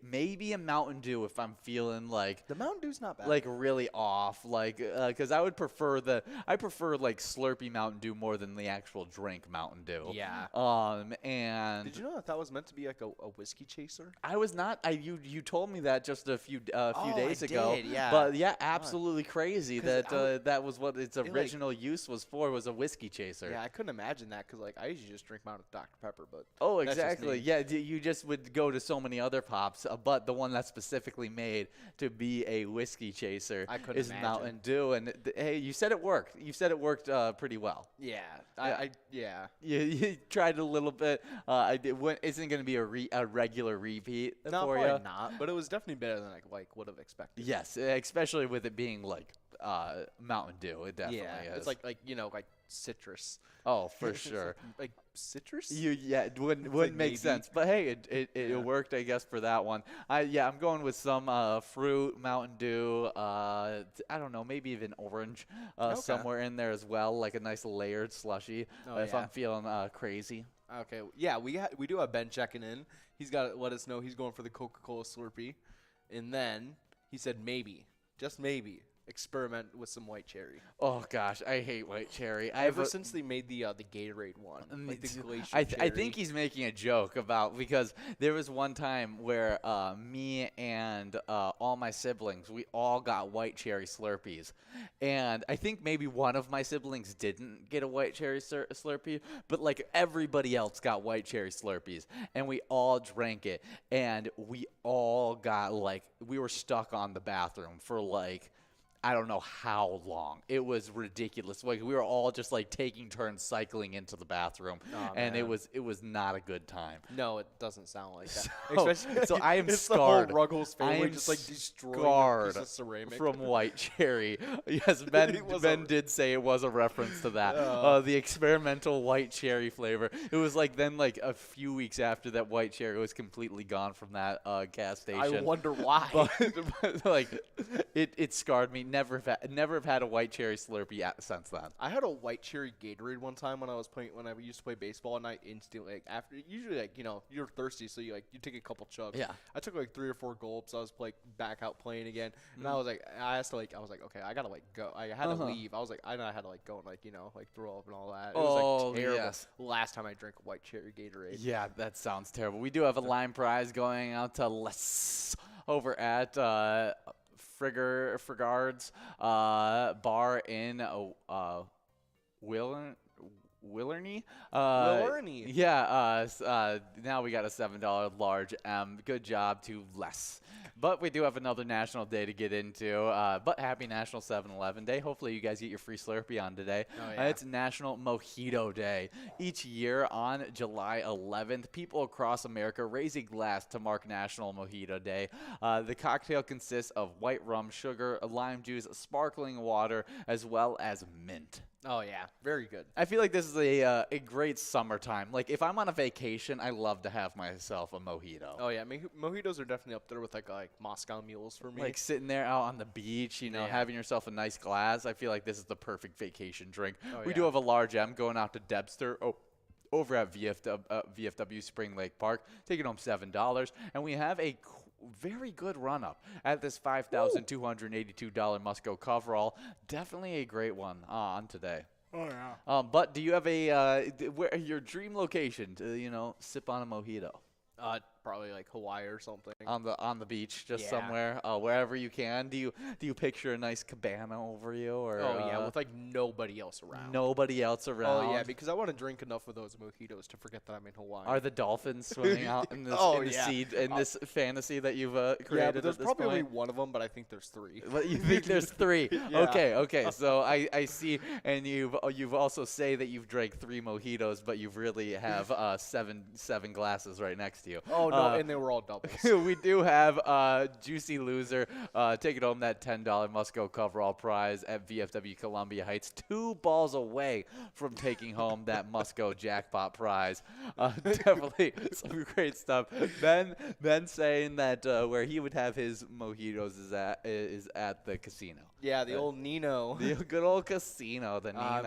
a Mountain Dew if I'm feeling like The Mountain Dew's not bad. like really off, like because I prefer like Slurpee Mountain Dew more than the actual drink Mountain Dew. Yeah. And Did you know that was meant to be like a whiskey chaser? I was not. You told me that just a few days I ago. did, yeah. But yeah, absolutely crazy 'Cause that that was what its like- original use was for, was a whiskey chaser. Yeah, I couldn't imagine that because like I usually just drink Mountain Dr Pepper, but Oh, that's just exactly. me. Yeah, you just would go to so many other pops, but the one that's specifically made to be a whiskey chaser I couldn't is imagine. Mountain Dew. And hey, you said it worked. You said it worked pretty well. Yeah, Yeah. You tried a little bit. Isn't going to be a regular repeat No, for probably you. not. But it was definitely better than I would have expected. Yes, especially with it being like Mountain Dew. It definitely Yeah, is. it's like like citrus. Oh, for It's sure. like citrus. It wouldn't like make maybe. sense, but hey, it worked, I guess, for that one. I'm going with some fruit, Mountain Dew. I don't know, maybe even orange somewhere in there as well, like a nice layered slushy. Oh, if yeah. I'm feeling crazy. Okay, yeah, we do have Ben checking in. He's got to let us know he's going for the Coca-Cola Slurpee, and then he said maybe, just maybe, experiment with some white cherry. Oh gosh, I hate white cherry. Ever since they made the Gatorade one, like the glacier I cherry. think he's making a joke about, because there was one time where me and all my siblings, we all got white cherry Slurpees, and I think maybe one of my siblings didn't get a white cherry Slurpee, but like everybody else got white cherry Slurpees, and we all drank it, and we all got we were stuck on the bathroom for I don't know how long. It was ridiculous. Like we were all just taking turns cycling into the bathroom, and it was not a good time. No, it doesn't sound like that. So I am it's scarred. The whole Ruggles I family am just destroying a scarred piece of ceramic from white cherry. Yes, Ben did say it was a reference to that. The experimental white cherry flavor. It was then a few weeks after that white cherry was completely gone from that gas station. I wonder why. But it scarred me. Never have had a white cherry Slurpee since then. I had a white cherry Gatorade one time when I used to play baseball, and I instantly after usually you're thirsty, so you take a couple chugs. Yeah. I took 3 or 4 gulps. I was back out playing again, and I was okay, I gotta go. I had to leave. I know I had to go and throw up and all that. It was terrible. Yes. Last time I drank a white cherry Gatorade. Yeah, that sounds terrible. We do have a line prize going out to Les over at Frigard's bar in Willerny. Yeah. Now we got a $7 large M. Good job to Les. But we do have another national day to get into. But happy National 7-Eleven Day. Hopefully you guys get your free Slurpee on today. Oh, yeah. It's National Mojito Day. Each year on July 11th, people across America raise a glass to mark National Mojito Day. The cocktail consists of white rum, sugar, lime juice, sparkling water, as well as mint. Oh yeah, very good. I feel like this is a great summertime. If I'm on a vacation, I love to have myself a mojito. Oh yeah, mojitos are definitely up there with like Moscow mules for me. Sitting there out on the beach, having yourself a nice glass. I feel like this is the perfect vacation drink. We do have a large M going out to Debster. Over at VFW Spring Lake Park, taking home $7, and we have a very good run-up at this $5,282 Musco coverall. Definitely a great one on today. Oh, yeah. But do you have your dream location to, sip on a mojito? probably like Hawaii or something. On the beach, just somewhere, wherever you can. Do you picture a nice cabana over you, or with like nobody else around? Nobody else around. Oh yeah, because I want to drink enough of those mojitos to forget that I'm in Hawaii. Are the dolphins swimming out in this this fantasy that you've created? Yeah, but there's at this probably only point? one of them, but I think there's 3. But you think there's 3? Yeah. Okay. So I see, and you've also say that you've drank 3 mojitos, but you really have 7 glasses right next to you. Oh no, and they were all doubles. We do have Juicy Loser taking home that $10 must-go coverall prize at VFW Columbia Heights, 2 balls away from taking home that must-go jackpot prize. Definitely some great stuff. Ben saying that where he would have his mojitos is at the casino. Yeah, the old Nino. The good old casino, the Nino.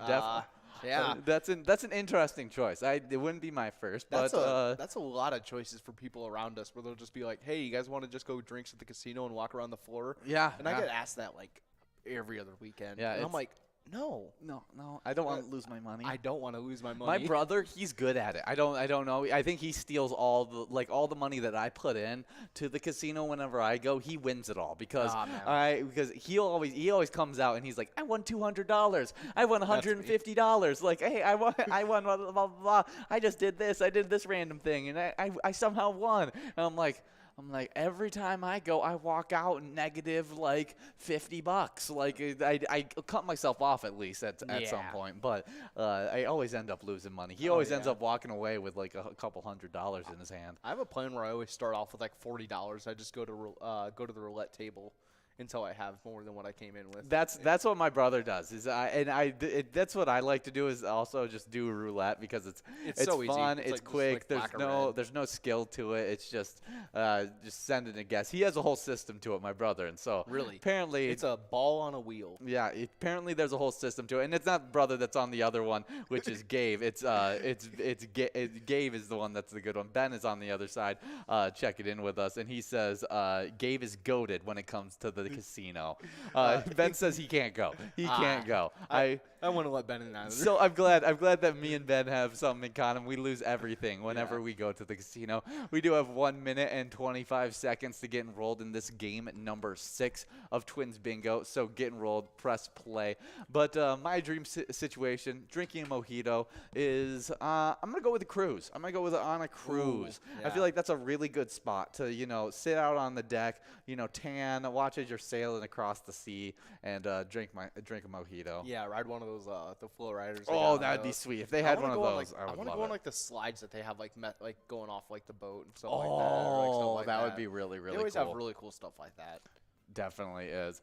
Definitely. Yeah, that's an interesting choice. It wouldn't be my first, that's but that's a lot of choices for people around us where they'll just be like, "Hey, you guys want to just go drinks at the casino and walk around the floor?" Yeah, and I get asked that like every other weekend. Yeah, and I'm like, no, I don't want to lose my money. I don't want to lose my money. My brother, he's good at it. I don't know. I think he steals all the money that I put in to the casino whenever I go. He wins it all because he always comes out and he's like, I won $200. I won $150. Like, hey, I won blah, blah, blah, blah. I just did this. I did this random thing and I somehow won. And I'm like, every time I go, I walk out negative like $50. Like I cut myself off at least at some point, but I always end up losing money. He always ends up walking away with like a couple $100 in his hand. I have a plan where I always start off with like $40. I just go to the roulette table until I have more than what I came in with. That's what my brother does. That's what I like to do is also just do roulette because it's so fun, easy. it's like quick. Just There's no skill to it. It's just sending a guess. He has a whole system to it, my brother, and so really apparently it's a ball on a wheel. Yeah, apparently there's a whole system to it, and it's not brother that's on the other one, which is Gabe. Gabe is the one that's the good one. Ben is on the other side, checking in with us, and he says Gabe is goated when it comes to the casino. Ben says he can't go. He can't go. I want to let Ben in either. So I'm glad that me and Ben have something in common. We lose everything whenever we go to the casino. We do have 1 minute and 25 seconds to get enrolled in this game at number 6 of Twins Bingo. So get enrolled, press play. But my dream situation, drinking a mojito, is I'm gonna go with a cruise. I'm gonna go with on a cruise. Ooh, yeah. I feel like that's a really good spot to sit out on the deck, tan, watch as you're sailing across the sea, and drink a mojito. Yeah, ride one of those the flow riders. Oh, that'd be sweet if they had one of those. I want to go on like the slides that they have like going off like the boat and stuff like that. Oh, that would be really They always cool. have really cool stuff like that. Definitely is.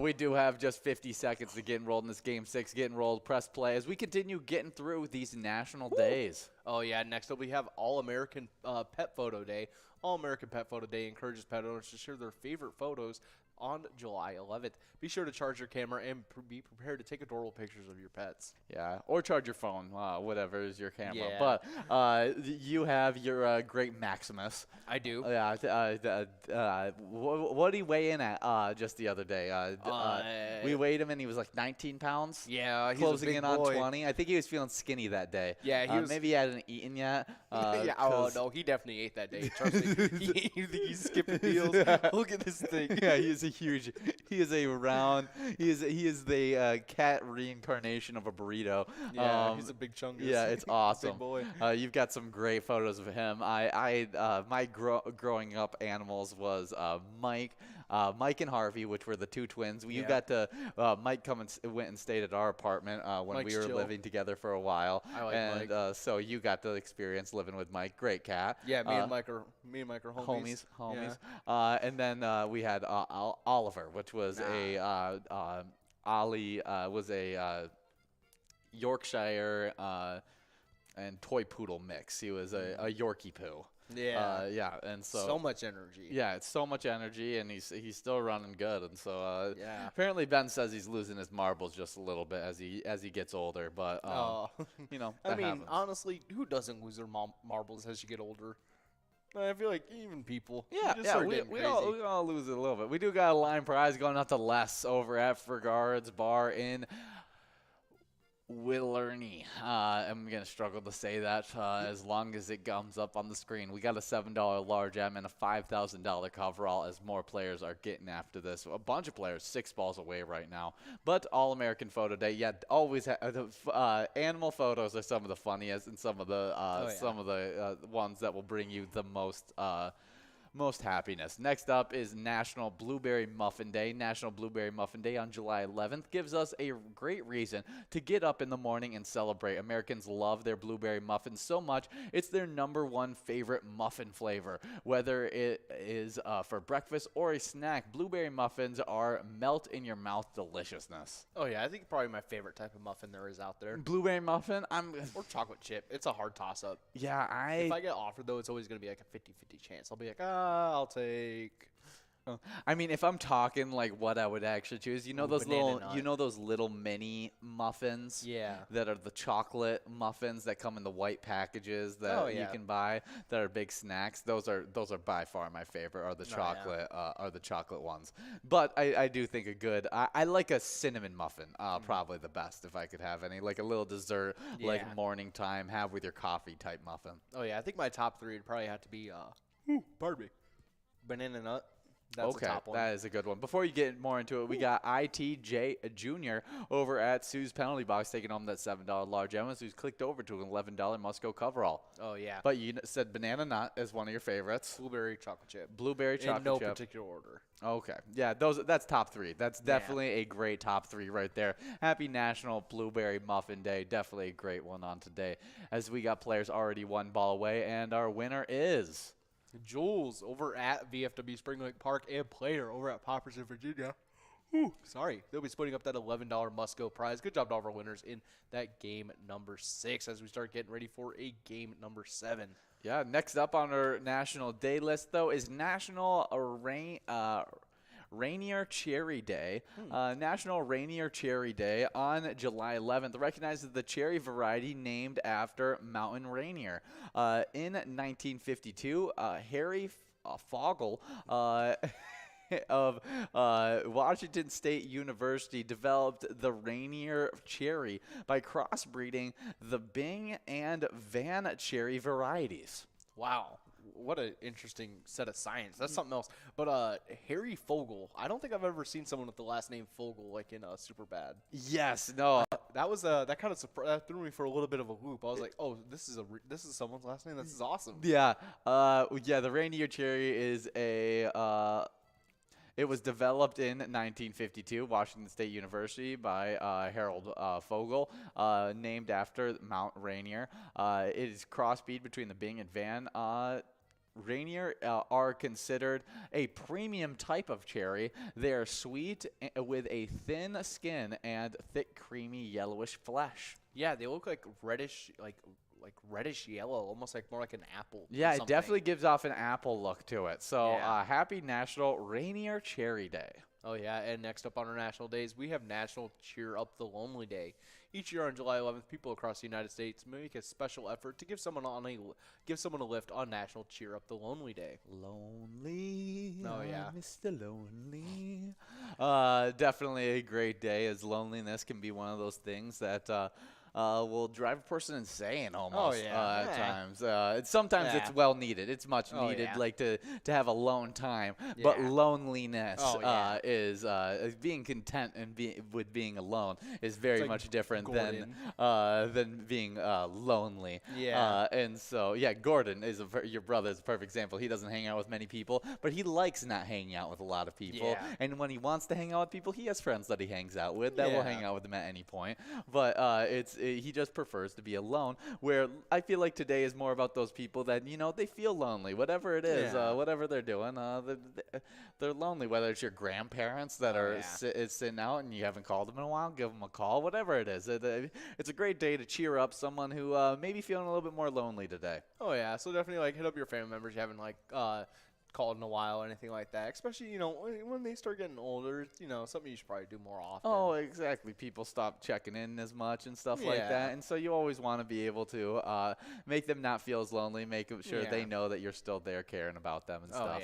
We do have just 50 seconds to get enrolled in this game 6. Get enrolled, press play as we continue getting through these national days. Oh yeah, next up we have All-American Pet Photo Day. All-American Pet Photo Day encourages pet owners to share their favorite photos on July 11th. Be sure to charge your camera and be prepared to take adorable pictures of your pets. Yeah, or charge your phone, whatever is your camera. Yeah. But you have your great Maximus. I do. What did he weigh in at just the other day? We weighed him and he was like 19 pounds. Yeah, he's closing a big in on boy. 20. I think he was feeling skinny that day. Yeah, he was. Maybe he hadn't eaten yet. Yeah. Oh no, he definitely ate that day. Trust me. He's skipping meals. Look at this thing. Yeah, he is a huge. He is a round. He is the cat reincarnation of a burrito. Yeah, he's a big chungus. Yeah, it's awesome. Big boy. You've got some great photos of him. My growing up animals was Mike and Harvey, which were the 2 twins. You got to Mike went and stayed at our apartment when Mike's we were chill. living together for a while. I like and Mike. So you got to experience living with Mike. Great cat. Yeah, me and Mike are homies. Yeah. And then we had Oliver, which was Ollie was a Yorkshire and toy poodle mix. He was a Yorkie poo. Yeah. And so much energy. Yeah, it's so much energy, and he's still running good. And so yeah. Apparently Ben says he's losing his marbles just a little bit as he gets older. But I mean, happens. Honestly, who doesn't lose their marbles as you get older? I feel like even people. We all lose it a little bit. We do got a line prize going out to Les over at Fergard's Bar in Willerny. I'm going to struggle to say that as long as it comes up on the screen. We got a $7 large M and a $5,000 coverall as more players are getting after this. A bunch of players 6 balls away right now. But All-American Photo Day, yeah, always animal photos are some of the funniest and some of the ones that will bring you the most happiness. Next up is National Blueberry Muffin Day. National Blueberry Muffin Day on July 11th gives us a great reason to get up in the morning and celebrate. Americans love their blueberry muffins so much, it's their #1 favorite muffin flavor. Whether it is for breakfast or a snack, blueberry muffins are melt-in-your-mouth deliciousness. Oh, yeah, I think probably my favorite type of muffin there is out there. Blueberry muffin? Or chocolate chip. It's a hard toss-up. Yeah, If I get offered, though, it's always going to be like a 50-50 chance. I'll be like, I'll take. I mean, if I'm talking like what I would actually choose, those little mini muffins, that are the chocolate muffins that come in the white packages that you can buy that are big snacks. Those are by far my favorite. Are the chocolate ones. But I do think I like a cinnamon muffin, probably the best if I could have any, like a little dessert, like morning time, have with your coffee type muffin. Oh yeah, I think my top 3 would probably have to be pardon me, banana nut. That's okay, the top one. That is a good one. Before you get more into it, we got ITJ Jr. over at Sue's Penalty Box taking home that $7 large M. Sue's clicked over to an $11 Musco coverall. Oh, yeah. But you said banana nut is one of your favorites. Blueberry chocolate chip. Blueberry chocolate chip. In no particular order. Okay. Yeah, that's top 3. That's definitely a great top 3 right there. Happy National Blueberry Muffin Day. Definitely a great one on today, as we got players already 1 ball away, and our winner is Jules over at VFW Spring Lake Park and Player over at Poppers in Virginia. Sorry. They'll be splitting up that $11 Musco prize. Good job to all of our winners in that game number 6 as we start getting ready for a game number 7. Yeah, next up on our National Day list, though, is National Rainier Cherry Day. National Rainier Cherry Day on July 11th recognizes the cherry variety named after Mountain Rainier. In 1952, Harry Fogel of Washington State University developed the Rainier cherry by crossbreeding the Bing and Van cherry varieties. Wow. What an interesting set of science. That's something else. But Harry Fogel, I don't think I've ever seen someone with the last name Fogel like in Superbad. Yes, no. That was that kind of that threw me for a little bit of a loop. I was like, oh, this is someone's last name. This is awesome. Yeah. The Rainier cherry is it was developed in 1952, Washington State University by Harold Fogel, named after Mount Rainier. It is crossbreed between the Bing and Van. Rainier are considered a premium type of cherry. They are sweet with a thin skin and thick, creamy, yellowish flesh. Yeah, they look like reddish, like reddish yellow, almost like more like an apple. Yeah, it definitely gives off an apple look to it. So happy National Rainier Cherry Day. Oh, yeah, and next up on our national days, we have National Cheer Up the Lonely Day. Each year on July 11th, people across the United States make a special effort to give someone a lift on National Cheer Up the Lonely Day. Lonely, oh yeah, Mr. Lonely. Definitely a great day, as loneliness can be one of those things that will drive a person insane almost at times. Sometimes it's well needed. It's much needed, like to have a lone time. But loneliness is being content and with being alone is very much different than being lonely. Yeah. And so Gordon is your brother is a perfect example. He doesn't hang out with many people, but he likes not hanging out with a lot of people. Yeah. And when he wants to hang out with people, he has friends that he hangs out with that will hang out with him at any point. But he just prefers to be alone, where I feel like today is more about those people that, they feel lonely, whatever it is, whatever they're doing, they're lonely, whether it's your grandparents that are sitting out and you haven't called them in a while, give them a call, whatever it is. It's a great day to cheer up someone who may be feeling a little bit more lonely today. Oh, yeah, so definitely, hit up your family members you haven't, called in a while or anything like that, especially when they start getting older. Something you should probably do more often. Oh, exactly. People stop checking in as much and stuff like that, and so you always want to be able to make them not feel as lonely, make sure they know that you're still there caring about them and stuff.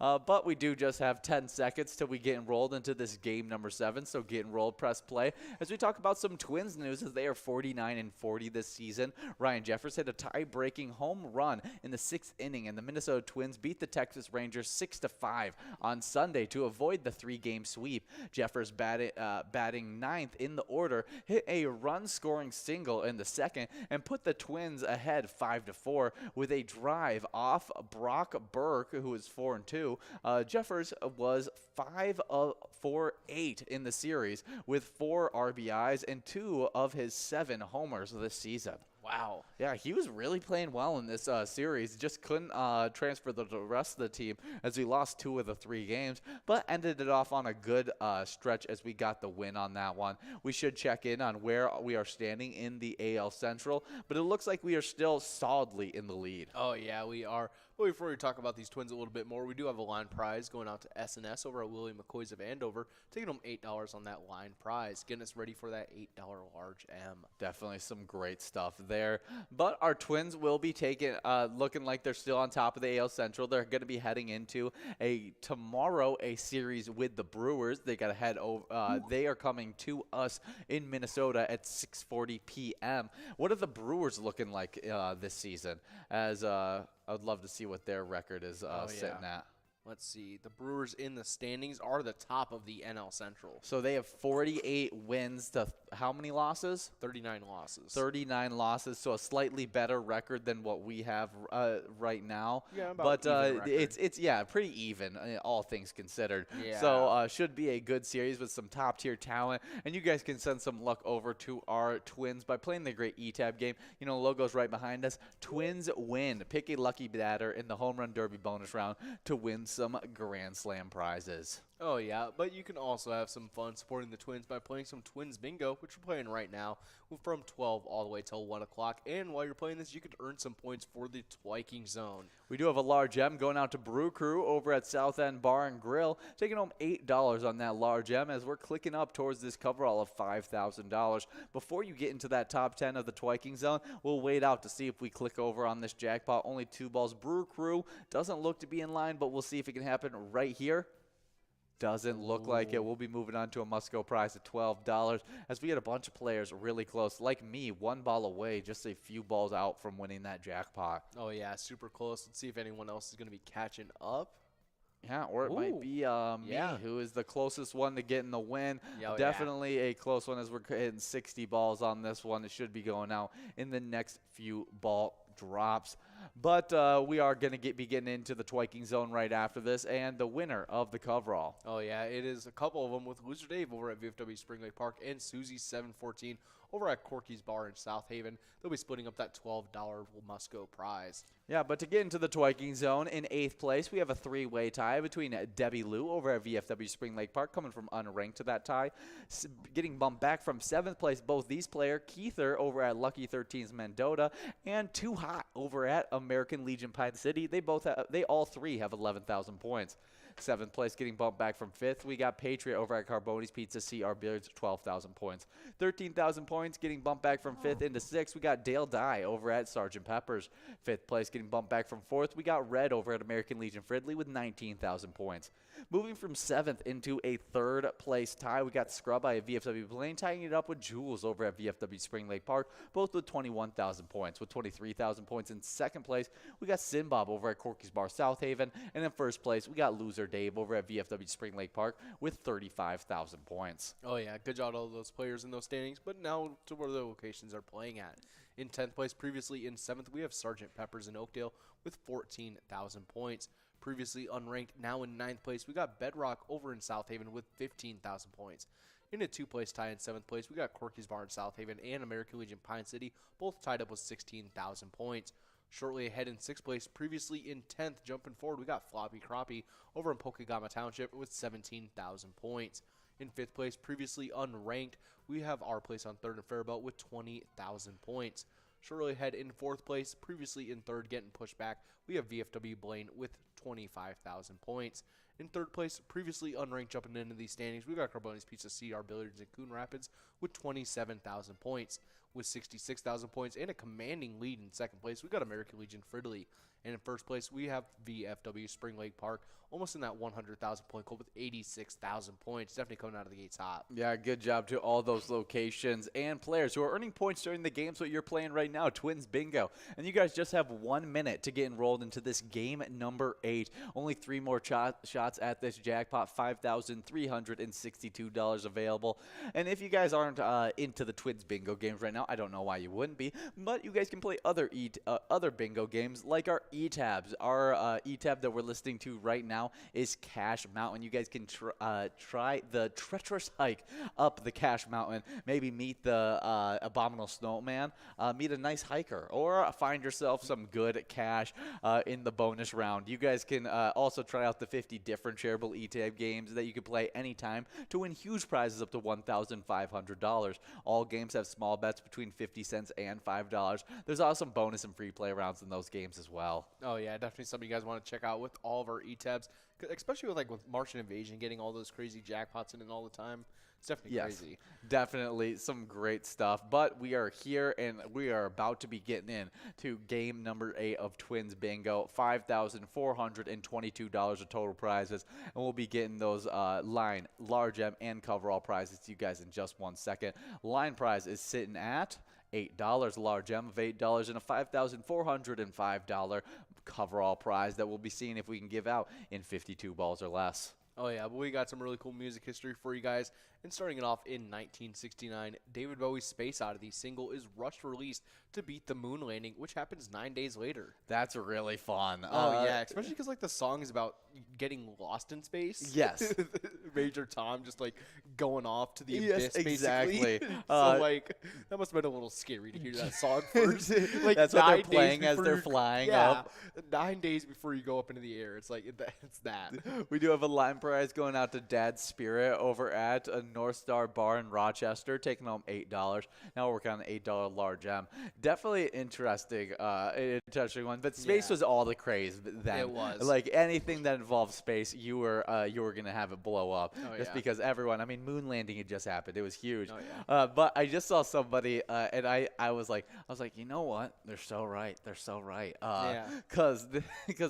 But we do just have 10 seconds till we get enrolled into this game number 7. So get enrolled, press play. As we talk about some Twins news, as they are 49-40 this season. Ryan Jeffers hit a tie-breaking home run in the 6th inning, and the Minnesota Twins beat the Texas Rangers 6-5 on Sunday to avoid the 3-game sweep. Jeffers batting 9th in the order, hit a run-scoring single in the 2nd, and put the Twins ahead 5-4 with a drive off Brock Burke, who is 4-2. Jeffers was 5 for 8 in the series with 4 RBIs and 2 of his 7 homers this season. Wow. Yeah, he was really playing well in this series. Just couldn't transfer the rest of the team as we lost 2 of the 3 games, but ended it off on a good stretch as we got the win on that one. We should check in on where we are standing in the AL Central, but it looks like we are still solidly in the lead. Oh, yeah, we are. But before we talk about these Twins a little bit more, we do have a line prize going out to S&S over at William McCoy's of Andover, taking home $8 on that line prize, getting us ready for that $8 large M. Definitely some great stuff there. But our Twins will be looking like they're still on top of the AL Central. They're going to be heading into tomorrow a series with the Brewers. They got to head over. They are coming to us in Minnesota at 6:40 p.m. What are the Brewers looking like this season? As I'd love to see what their record is sitting at. Let's see. The Brewers in the standings are the top of the NL Central. So they have 48 wins to how many losses? 39 losses. 39 losses, so a slightly better record than what we have right now. Yeah, about but it's pretty even, all things considered. Yeah. So should be a good series with some top-tier talent. And you guys can send some luck over to our Twins by playing the great E-Tab game. You know, logo's right behind us. Twins win. Pick a lucky batter in the Home Run Derby bonus round to win some Grand Slam prizes. Oh, yeah, but you can also have some fun supporting the Twins by playing some Twins Bingo, which we're playing right now from 12 all the way till 1 o'clock. And while you're playing this, you could earn some points for the Twiking Zone. We do have a large M going out to Brew Crew over at South End Bar and Grill, taking home $8 on that large M as we're clicking up towards this coverall of $5,000. Before you get into that top 10 of the Twiking Zone, we'll wait out to see if we click over on this jackpot. Only 2 balls. Brew Crew doesn't look to be in line, but we'll see if it can happen right here. Doesn't look like it. We'll be moving on to a must-go prize at $12 as we had a bunch of players really close, like me, 1 ball away, just a few balls out from winning that jackpot. Oh, yeah, super close. Let's see if anyone else is going to be catching up. Yeah, or it might be me, who is the closest one to getting the win. Definitely a close one as we're hitting 60 balls on this one. It should be going out in the next few ball drops. But we are going to be getting into the Twiking Zone right after this and the winner of the coverall. Oh, yeah, it is a couple of them with Loser Dave over at VFW Spring Lake Park and Susie 714 over at Corky's Bar in South Haven. They'll be splitting up that $12 must-go prize. Yeah, but to get into the Twiking Zone, in 8th place, we have a 3-way tie between Debbie Lou over at VFW Spring Lake Park, coming from unranked to that tie. Getting bumped back from 7th place, both these players, Keither over at Lucky 13's Mendota, and Too Hot over at American Legion Pine City. They all three have 11,000 points. 7th place getting bumped back from 5th. We got Patriot over at Carboni's Pizza CR Billiards, 12,000 points. 13,000 points getting bumped back from 5th into 6th. We got Dale Dye over at Sgt. Pepper's. 5th place getting bumped back from 4th. We got Red over at American Legion Fridley with 19,000 points. Moving from 7th into a 3rd place tie, we got Scrub by VFW Blaine tying it up with Jules over at VFW Spring Lake Park, both with 21,000 points. With 23,000 points in 2nd place, we got Sinbob over at Corky's Bar South Haven, and in 1st place, we got Loser Dave over at VFW Spring Lake Park with 35,000 points. Oh, yeah, good job to all those players in those standings, but now to where the locations are playing at. In 10th place, previously in 7th, we have Sgt. Pepper's in Oakdale with 14,000 points. Previously unranked, now in 9th place, we got Bedrock over in South Haven with 15,000 points. In a 2-place tie in 7th place, we got Corky's Bar in South Haven and American Legion Pine City, both tied up with 16,000 points. Shortly ahead in 6th place, previously in 10th, jumping forward, we got Floppy Crappie over in Pokegama Township with 17,000 points. In 5th place, previously unranked, we have our place on 3rd and Faribault with 20,000 points. Shortly ahead in 4th place, previously in 3rd, getting pushed back, we have VFW Blaine with 25,000 points. In 3rd place, previously unranked, jumping into these standings, we got Carboni's Pizza CR Billiards in Coon Rapids with 27,000 points. With 66,000 points and a commanding lead in second place, we got American Legion Fridley. And in first place, we have VFW Spring Lake Park, almost in that 100,000 point goal with 86,000 points. Definitely coming out of the gates hot. Yeah, good job to all those locations and players who are earning points during the games what you're playing right now, Twins Bingo. And you guys just have 1 minute to get enrolled into this game number 8. Only 3 more shots at this jackpot, $5,362 available. And if you guys aren't into the Twins Bingo games right now, I don't know why you wouldn't be, but you guys can play other bingo games like our E-tabs. Our E-tab that we're listening to right now is Cash Mountain. You guys can try the treacherous hike up the Cash Mountain. Maybe meet the abominable snowman, meet a nice hiker, or find yourself some good cash in the bonus round. You guys can also try out the 50 different shareable E-tab games that you can play anytime to win huge prizes up to $1,500. All games have small bets between 50 cents and $5. There's also some bonus and free play rounds in those games as well. Oh, yeah, definitely something you guys want to check out with all of our E-tabs, especially with Martian Invasion, getting all those crazy jackpots in all the time. It's definitely crazy. Definitely some great stuff. But we are here, and we are about to be getting in to game number 8 of Twins Bingo. $5,422 of total prizes, and we'll be getting those line, large M, and coverall prizes to you guys in just 1 second. Line prize is sitting at $8, large M of $8, and a $5,405 coverall prize that we'll be seeing if we can give out in 52 balls or less. Oh, yeah, but we got some really cool music history for you guys. And starting it off in 1969, David Bowie's Space Oddity single is rushed released to beat the moon landing, which happens 9 days later. That's really fun. Oh, yeah, especially because, the song is about getting lost in space. Yes. Major Tom just, going off to the yes, abyss, exactly. basically. So, that must have been a little scary to hear that song first. That's what they're playing as they're flying up. 9 days before you go up into the air. It's it's that. We do have a line prize going out to Dad's Spirit over at a North Star Bar in Rochester, taking home $8. Now we're working on the $8 large M. Definitely interesting one. But space was all the craze then. It was. Anything that involved space, you were gonna have it blow up. Just because everyone. I mean, moon landing had just happened. It was huge. Oh, yeah. But I just saw somebody, and I was like, you know what? They're so right. They're so right. Because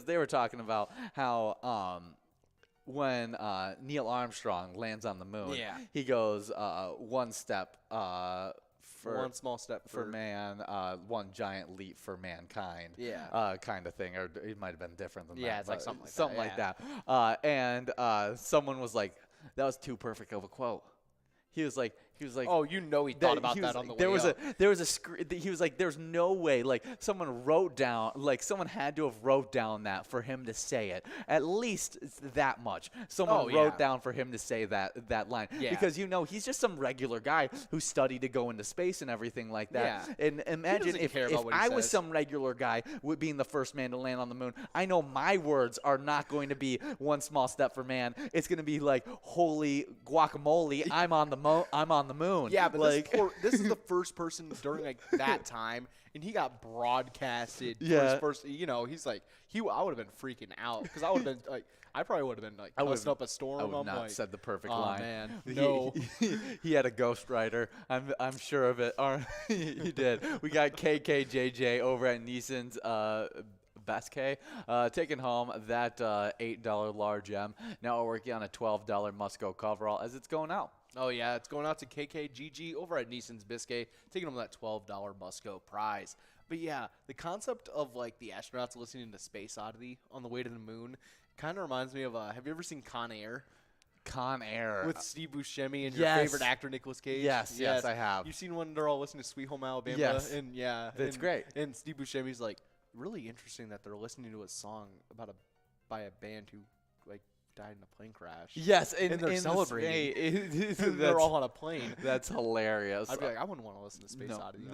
they were talking about how when Neil Armstrong lands on the moon, he goes one step for one small step for man, one giant leap for mankind. Kind of thing, or it might have been different than that. Yeah, it's something like that. And someone was like, "That was too perfect of a quote." He was like, oh, he thought about that on the way up. He was like, there's no way, someone wrote down, someone had to have wrote down that for him to say it. At least it's that much. Someone wrote down for him to say that line. Yeah. Because, he's just some regular guy who studied to go into space and everything like that. Yeah. And imagine if I was some regular guy being the first man to land on the moon, I know my words are not going to be one small step for man. It's going to be holy guacamole, I'm on the moon. Yeah, but this is the first person during that time, and he got broadcasted. Yeah. First, he's I would have been freaking out because I would have been I probably would have been cussing up a storm. I would not said the perfect oh, line. Man, no. He had a ghostwriter. I'm sure of it. He did. We got KKJJ over at Neeson's Basque, taking home that $8 large M. Now we're working on a $12 Musco coverall as it's going out. Oh, yeah, it's going out to KKGG over at Neeson's Biscay, taking home that $12 Musco prize. But, yeah, the concept of, the astronauts listening to Space Oddity on the way to the moon kind of reminds me of, have you ever seen Con Air? Con Air. With Steve Buscemi and your favorite actor, Nicolas Cage? Yes, I have. You've seen when they're all listening to Sweet Home Alabama? Yes. And, That's great. And Steve Buscemi's really interesting that they're listening to a song by a band who, died in a plane crash. Yes, and they're celebrating. They're all on a plane. That's hilarious. I'd be I wouldn't want to listen to Space Oddity.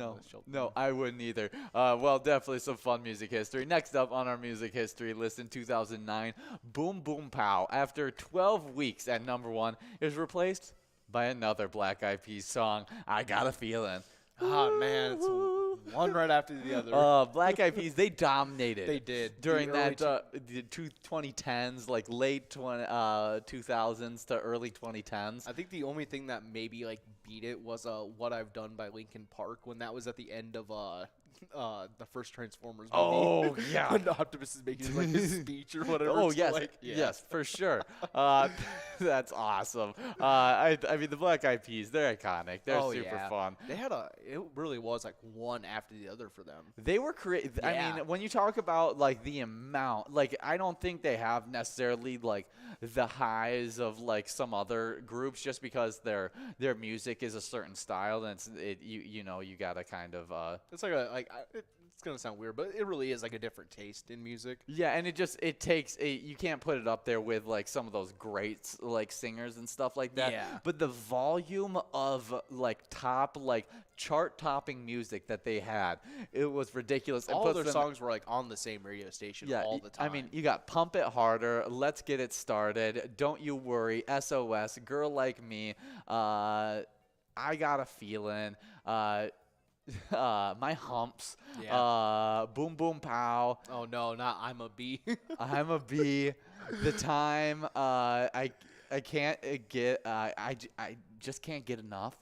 No, I wouldn't either. Well, definitely some fun music history. Next up on our music history list in 2009, Boom Boom Pow, after 12 weeks at number 1, is replaced by another Black Eyed Peas song, I Got a Feeling. Oh, man, it's one right after the other. Black Eyed Peas, they dominated. They did. During that 2010s, late 2000s to early 2010s. I think the only thing that maybe beat it was What I've Done by Linkin Park when that was at the end of the first Transformers movie. Oh, yeah. When Optimus is making like his speech or whatever. Oh, to, yes. like, yeah. Yes, for sure. That's awesome. I mean, the Black Eyed Peas, they're iconic. They're super fun. They had it really was like one after the other for them. They were creative. Yeah. I mean, when you talk about like the amount, like I don't think they have necessarily like the highs of like some other groups just because their music is a certain style and you know you gotta kind of it's like it's gonna sound weird, but it really is like a different taste in music. Yeah, and it takes you can't put it up there with like some of those great like singers and stuff like that. Yeah. But the volume of like top like chart topping music that they had, it was ridiculous. All their songs were like on the same radio station all the time. I mean, you got Pump It Harder, Let's Get It Started, Don't You Worry, SOS, Girl Like Me, I Got a Feeling, My Humps, Boom Boom Pow. Oh no, not I'm a Bee. I'm a Bee. The Time, I can't get, I just can't get enough.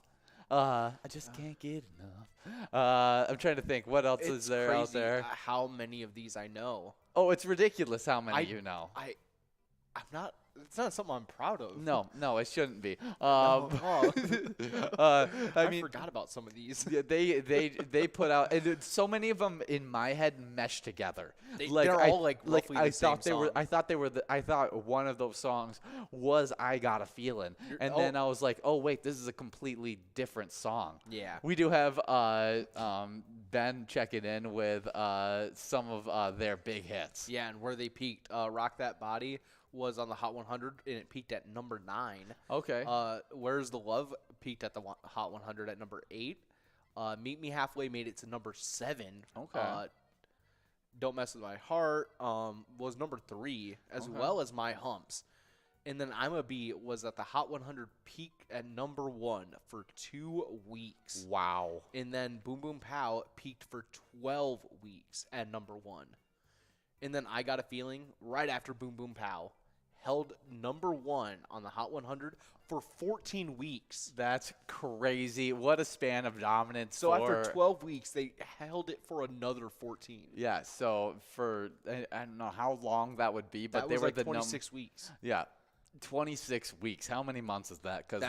I just can't get enough. I'm trying to think. What else is there out there? How many of these I know? Oh, it's ridiculous how many you know. I'm not. It's not something I'm proud of. No, it shouldn't be. I mean, forgot about some of these. Yeah, they put out, and so many of them in my head mesh together. They're all like roughly the same song. I thought one of those songs was "I Got a Feeling," and then I was like, oh wait, this is a completely different song. Yeah. We do have Ben checking in with some of their big hits. Yeah, and where they peaked, "Rock That Body" was on the Hot 100, and it peaked at number 9. Okay. Where's the Love peaked at the Hot 100 at number 8. Meet Me Halfway made it to number 7. Okay. Don't Mess With My Heart was number 3, as well as My Humps. And then I'm a Bee was at the Hot 100 peak at number 1 for 2 weeks. Wow. And then Boom Boom Pow peaked for 12 weeks at number 1. And then I Got a Feeling right after Boom Boom Pow held number 1 on the Hot 100 for 14 weeks. That's crazy. What a span of dominance. So after 12 weeks, they held it for another 14. Yeah, so for, I don't know how long that would be, but that they was were like the 26 weeks. Yeah. 26 weeks. How many months is that? Because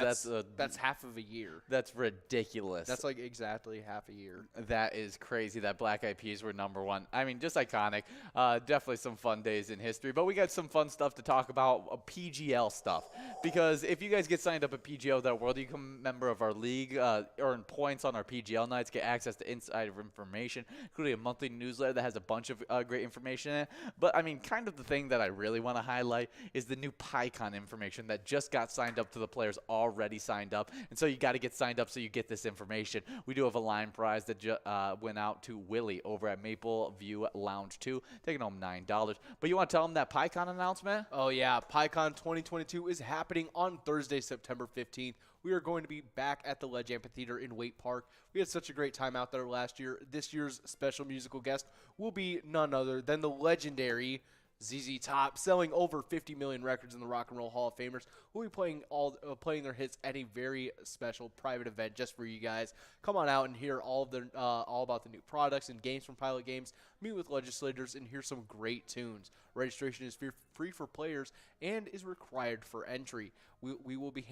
that's half of a year. That's ridiculous. That's like exactly half a year. That is crazy that Black Eyed Peas were number 1. I mean, just iconic. Definitely some fun days in history. But we got some fun stuff to talk about, PGL stuff. Because if you guys get signed up at PGL.world, you become a member of our league, earn points on our PGL nights, get access to insider information, including a monthly newsletter that has a bunch of great information in it. But, I mean, kind of the thing that I really want to highlight is the new PyCon information that just got signed up to the players already signed up. And so you got to get signed up so you get this information. We do have a line prize that went out to Willie over at Maple View Lounge 2, taking home $9. But you want to tell him that PyCon announcement? Oh, yeah. PyCon 2022 is happening on Thursday, September 15th. We are going to be back at the Ledge Amphitheater in Waite Park. We had such a great time out there last year. This year's special musical guest will be none other than the legendary ZZ Top, selling over 50 million records in the Rock and Roll Hall of Famers. We'll be playing their hits at a very special private event just for you guys. Come on out and hear all about the new products and games from Pilot Games. Meet with legislators and hear some great tunes. Registration is free for players and is required for entry. We will be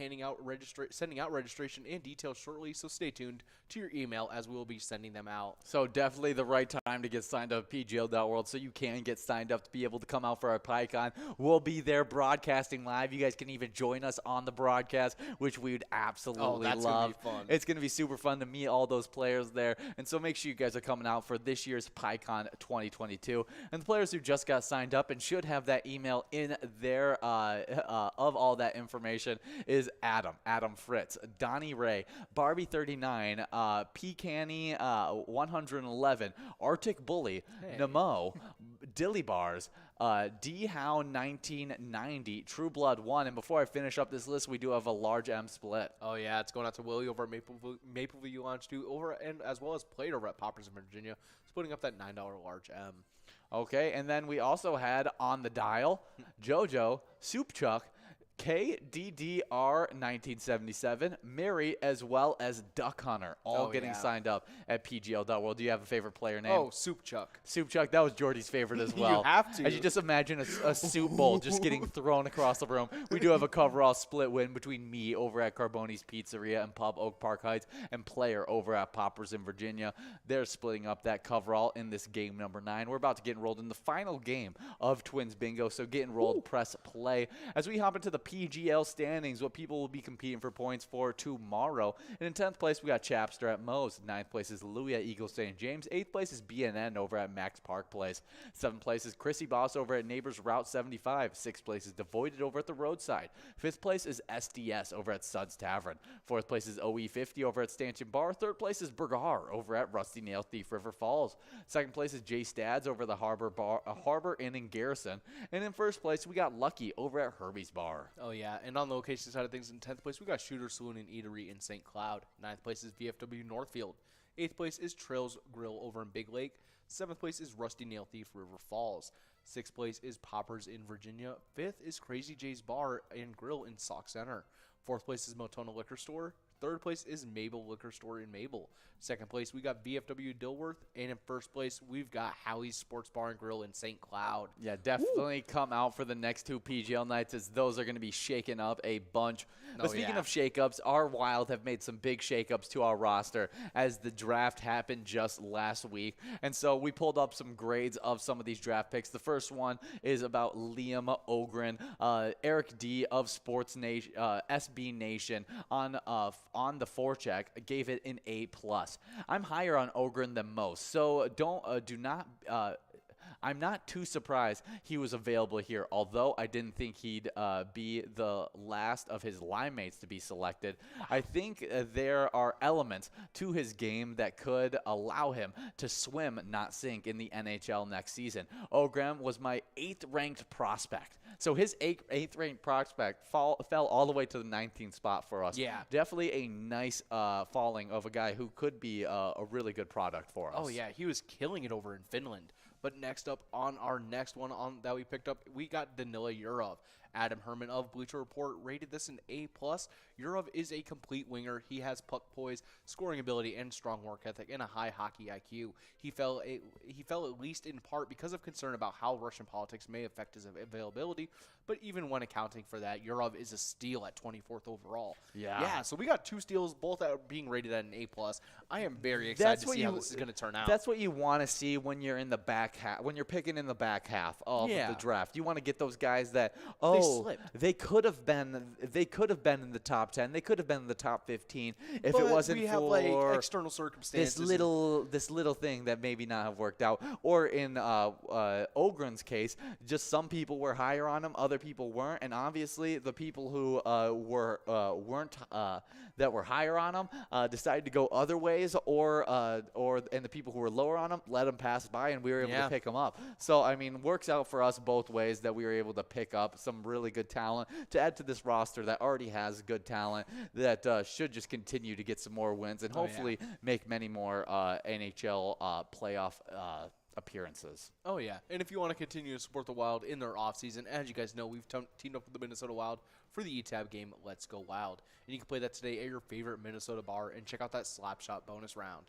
sending out registration and details shortly, so stay tuned to your email as we will be sending them out. So definitely the right time to get signed up at PGL.world so you can get signed up to be able to come out for our PyCon. We'll be there broadcasting live. You guys can even join us on the broadcast, which we would absolutely that's love. Gonna be fun. It's going to be super fun to meet all those players there. And so make sure you guys are coming out for this year's PyCon 2022. And the players who just got signed up and should have that email in there of all that information is Adam Fritz, Donnie Ray, Barbie39, P. Canny 111, Arctic Bully, Nemo, Dilly Bars, D. Howe 1990, True Blood 1. And before I finish up this list, we do have a large M split. Oh, yeah. It's going out to Willie over at Maple View Launch 2, and as well as Plate over at Poppers in Virginia, splitting up that $9 large M. Okay, and then we also had on the dial, JoJo, Soup Chuck, KDDR 1977, Mary, as well as Duck Hunter, all getting signed up at PGL.World. Do you have a favorite player name? Oh, Soup Chuck. Soup Chuck, that was Jordy's favorite as well. You have to. As you just imagine a soup bowl just getting thrown across the room. We do have a coverall split win between me over at Carboni's Pizzeria and Pub Oak Park Heights and Player over at Poppers in Virginia. They're splitting up that coverall in this game number 9. We're about to get enrolled in the final game of Twins Bingo, so get enrolled, press play. As we hop into the PGL standings, what people will be competing for points for tomorrow. And in 10th place, we got Chapster at Moe's. 9th place is Louis at Eagle St. James. 8th place is BNN over at Max Park Place. 7th place is Chrissy Boss over at Neighbors Route 75. 6th place is Devoided over at the Roadside. 5th place is SDS over at Suds Tavern. 4th place is OE50 over at Stanchion Bar. 3rd place is Burgar over at Rusty Nail Thief River Falls. 2nd place is J Stads over the Harbor Inn in Garrison. And in 1st place, we got Lucky over at Herbie's Bar. Oh, yeah. And on the location side of things, in 10th place, we got Shooter Saloon and Eatery in St. Cloud. 9th place is VFW Northfield. 8th place is Trails Grill over in Big Lake. 7th place is Rusty Nail Thief River Falls. 6th place is Poppers in Virginia. 5th is Crazy J's Bar and Grill in Sauk Center. 4th place is Motona Liquor Store. 3rd place is Mabel Liquor Store in Mabel. 2nd place, we got VFW Dilworth. And in 1st place, we've got Howie's Sports Bar and Grill in St. Cloud. Yeah, definitely come out for the next 2 PGL nights, as those are going to be shaking up a bunch. But speaking of shakeups, our Wild have made some big shakeups to our roster as the draft happened just last week. And so we pulled up some grades of some of these draft picks. The first one is about Liam Ogren. Eric D. of Sports Nation, SB Nation on the forecheck gave it an A+. I'm higher on Ogren than most, so I'm not too surprised he was available here, although I didn't think he'd be the last of his line mates to be selected. I think there are elements to his game that could allow him to swim, not sink, in the NHL next season. Ogren was my 8th ranked prospect. So his 8th ranked prospect fell all the way to the 19th spot for us. Yeah. Definitely a nice falling of a guy who could be a really good product for us. Oh, yeah. He was killing it over in Finland. But next up on our next one that we picked up, we got Danila Yurov. Adam Herman of Bleacher Report rated this an A+. Yurov is a complete winger. He has puck poise, scoring ability, and strong work ethic, and a high hockey IQ. He fell at least in part because of concern about how Russian politics may affect his availability. But even when accounting for that, Yurov is a steal at 24th overall. Yeah, so we got 2 steals, both being rated at an A+. I am very excited to see how this is going to turn out. That's what you want to see when you're in the back half, when you're picking in the back half of the draft. You want to get those guys that they could have been in the top 10. They could have been in the top 15 if it wasn't we for have like external circumstances. This little thing that maybe not have worked out. Or in Ogren's case, just some people were higher on him, other people weren't, and obviously the people who weren't that were higher on him decided to go other ways, and the people who were lower on him let him pass by, and we were able to pick him up. So I mean, works out for us both ways that we were able to pick up some really good talent to add to this roster that already has good talent that should just continue to get some more wins and hopefully make many more NHL playoff appearances. Oh, yeah. And if you want to continue to support the Wild in their offseason, as you guys know, we've teamed up with the Minnesota Wild for the ETAB game, Let's Go Wild. And you can play that today at your favorite Minnesota bar and check out that slap shot bonus round.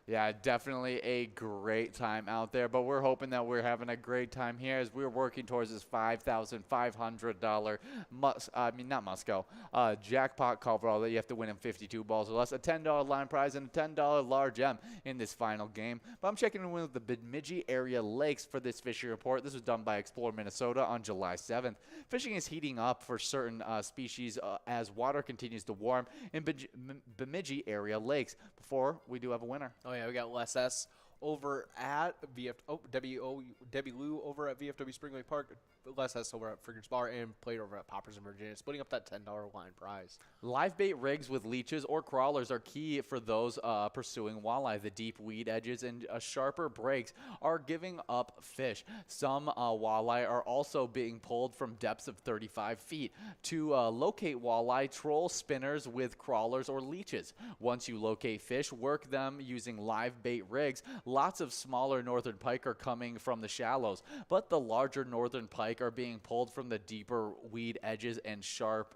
Yeah, definitely a great time out there, but we're hoping that we're having a great time here as we're working towards this $5,500 jackpot coverall that you have to win in 52 balls or less, a $10 line prize, and a $10 large M in this final game. But I'm checking in with the Bemidji area lakes for this fishing report. This was done by Explore Minnesota on July 7th. Fishing is heating up for certain species as water continues to warm in Bemidji area lakes. Before we do have a winner. Oh, yeah, we got Les S over at Debbie Lou over at VFW Spring Lake Park. Les S over at Frigger's Bar, and Played over at Poppers in Virginia, splitting up that $10 line prize. Live bait rigs with leeches or crawlers are key for those pursuing walleye. The deep weed edges and sharper breaks are giving up fish. Some walleye are also being pulled from depths of 35 feet. To locate walleye, troll spinners with crawlers or leeches. Once you locate fish, work them using live bait rigs lots of smaller northern pike are coming from the shallows, but the larger northern pike are being pulled from the deeper weed edges and sharp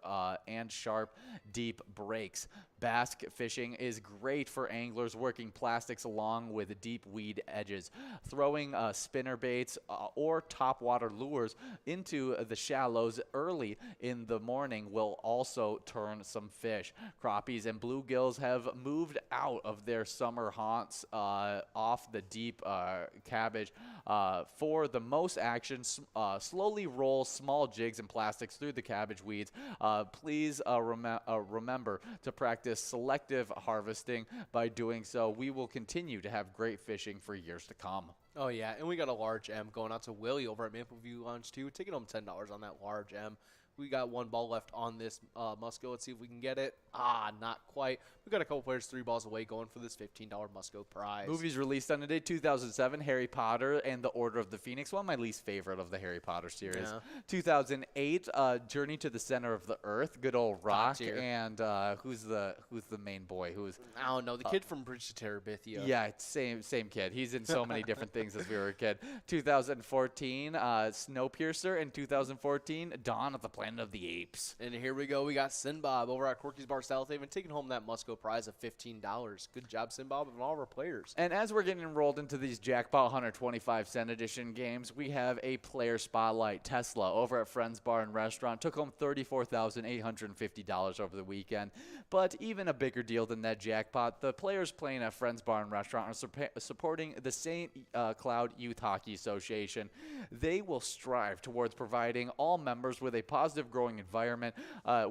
deep breaks. Bass fishing is great for anglers working plastics along with deep weed edges. Throwing spinner baits or topwater lures into the shallows early in the morning will also turn some fish. Crappies and bluegills have moved out of their summer haunts off the deep cabbage. For the most action, slowly roll small jigs and plastics through the cabbage weeds. Please remember to practice selective harvesting. By doing so, we will continue to have great fishing for years to come. Oh, yeah, and we got a large M going out to Willie over at Maple View Lounge, too, taking home $10 on that large M. We got one ball left on this Musco. Let's see if we can get it. Not quite. We got a couple players 3 balls away going for this $15 Musco prize. Movies released on the day: 2007, Harry Potter and the Order of the Phoenix, one of my least favorite of the Harry Potter series. Yeah. 2008, Journey to the Center of the Earth, good old Rock, and who's the main boy? I don't know, the kid from Bridge to Terabithia. Yeah, same kid. He's in so many different things as we were a kid. 2014, Snowpiercer, and 2014, Dawn of the Planet of the Apes. And here we go. We got Sinbob over at Corky's Bar South Haven taking home that Musco prize of $15. Good job, Sinbob, and all of our players. And as we're getting enrolled into these Jackpot 125 cent edition games, we have a player spotlight. Tesla over at Friends Bar and Restaurant took home $34,850 over the weekend. But even a bigger deal than that jackpot, the players playing at Friends Bar and Restaurant are supporting the St. Cloud Youth Hockey Association. They will strive towards providing all members with a positive growing environment,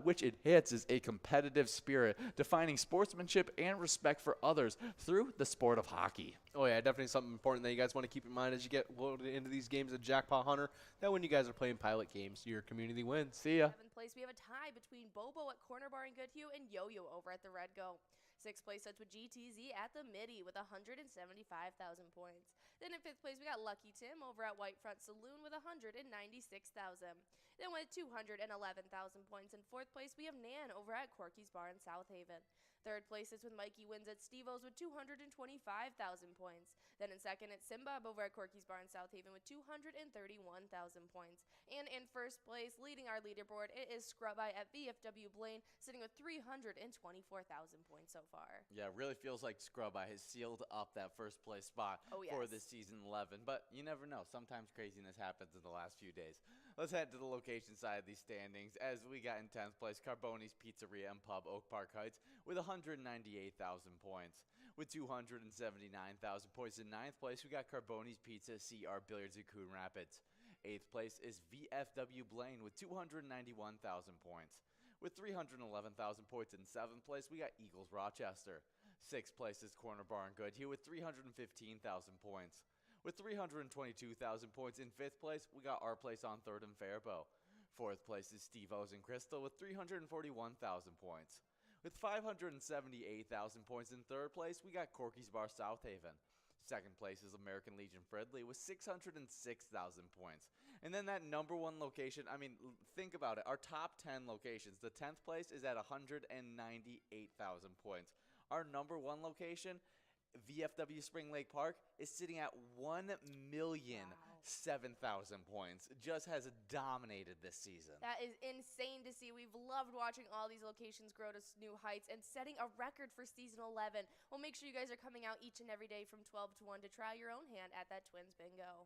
which it hits is a competitive spirit, defining sportsmanship and respect for others through the sport of hockey. Oh, yeah, definitely something important that you guys want to keep in mind as you get loaded into these games of Jackpot Hunter, that when you guys are playing pilot games, your community wins. See ya. 7th place, we have a tie between Bobo at Corner Bar in Goodhue and Yo-Yo over at the Red Go. 6th place sets with GTZ at the Midi with 175,000 points. Then in 5th place, we got Lucky Tim over at Whitefront Saloon with 196,000. Then with 211,000 points in 4th place, we have Nan over at Corky's Bar in South Haven. 3rd place is with Mikey Wins at Steve-O's with 225,000 points. Then in 2nd, it's Simbob over at Corky's Bar in South Haven with 231,000 points. And in 1st place, leading our leaderboard, it is Scrub-Eye at VFW Blaine, sitting with 324,000 points so far. Yeah, it really feels like Scrub-Eye has sealed up that first place spot for this season 11. But you never know. Sometimes craziness happens in the last few days. Let's head to the location side of these standings as we got in 10th place Carboni's Pizzeria and Pub, Oak Park Heights, with 198,000 points. With 279,000 points in 9th place, we got Carboni's Pizza, CR Billiards in Coon Rapids. 8th place is VFW Blaine with 291,000 points. With 311,000 points in 7th place, we got Eagles Rochester. 6th place is Corner Bar and Goodhue with 315,000 points. With 322,000 points in 5th place, we got Our Place on 3rd and Faribault. 4th place is Steve-O's and Crystal with 341,000 points. With 578,000 points in 3rd place, we got Corky's Bar South Haven. 2nd place is American Legion Fridley with 606,000 points. And then that number 1 location, I mean, think about it. Our top 10 locations, the 10th place is at 198,000 points. Our number 1 location, VFW Spring Lake Park, is sitting at 1,007,000 points. Just has dominated this season. That is insane to see. We've loved watching all these locations grow to new heights and setting a record for season 11. Well, make sure you guys are coming out each and every day from 12 to 1 to try your own hand at that Twins Bingo.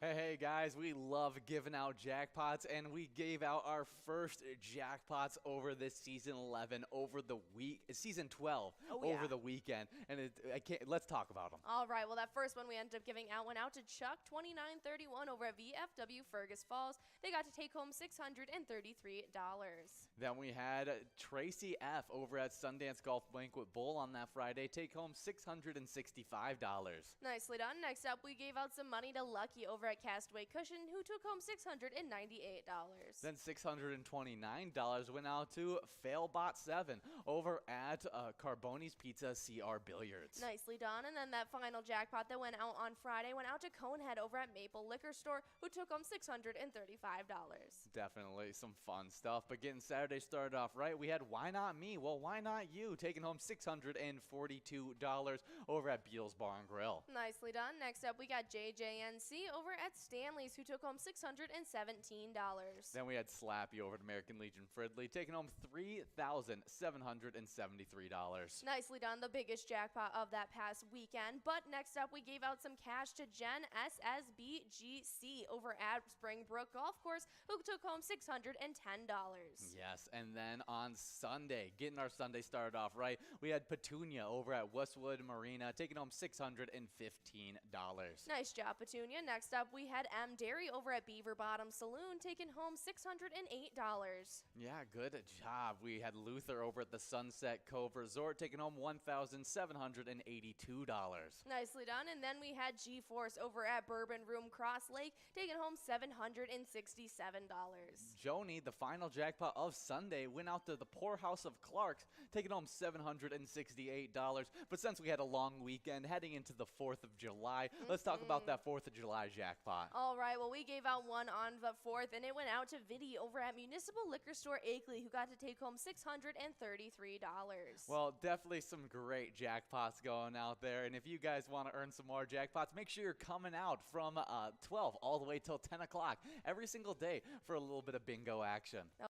Hey guys, we love giving out jackpots, and we gave out our first jackpots over this season 11 over the season 12 over the weekend, and let's talk about them. All right, well, that first one we ended up giving out went out to Chuck 2931 over at VFW Fergus Falls. They got to take home $633. Then we had Tracy F over at Sundance Golf Banquet Bowl on that Friday take home $665. Nicely done. Next up, we gave out some money to Lucky over at Castaway Cushion, who took home $698. Then $629 went out to Failbot7 over at Carboni's Pizza CR Billiards. Nicely done. And then that final jackpot that went out on Friday went out to Conehead over at Maple Liquor Store, who took home $635. Definitely some fun stuff. But getting Saturday started off right, we had Why Not Me? Well, why not you? Taking home $642 over at Beatles Bar and Grill. Nicely done. Next up, we got JJNC over at Stanley's, who took home $617. Then we had Slappy over at American Legion Fridley, taking home $3,773. Nicely done. The biggest jackpot of that past weekend. But next up, we gave out some cash to Jen SSBGC over at Springbrook Golf Course, who took home $610. Yes, and then on Sunday, getting our Sunday started off right, we had Petunia over at Westwood Marina, taking home $615. Nice job, Petunia. Next up, we had M. Dairy over at Beaver Bottom Saloon, taking home $608. Yeah, good job. We had Luther over at the Sunset Cove Resort, taking home $1,782. Nicely done. And then we had G-Force over at Bourbon Room Cross Lake, taking home $767. Joni, the final jackpot of Sunday, went out to the Poorhouse of Clark's, taking home $768. But since we had a long weekend heading into the 4th of July, let's talk about that 4th of July jackpot. All right, well, we gave out one on the 4th, and it went out to Viddy over at Municipal Liquor Store Akeley, who got to take home $633. Well, definitely some great jackpots going out there. And if you guys want to earn some more jackpots, make sure you're coming out from 12 all the way till 10 o'clock every single day for a little bit of bingo action. Oh.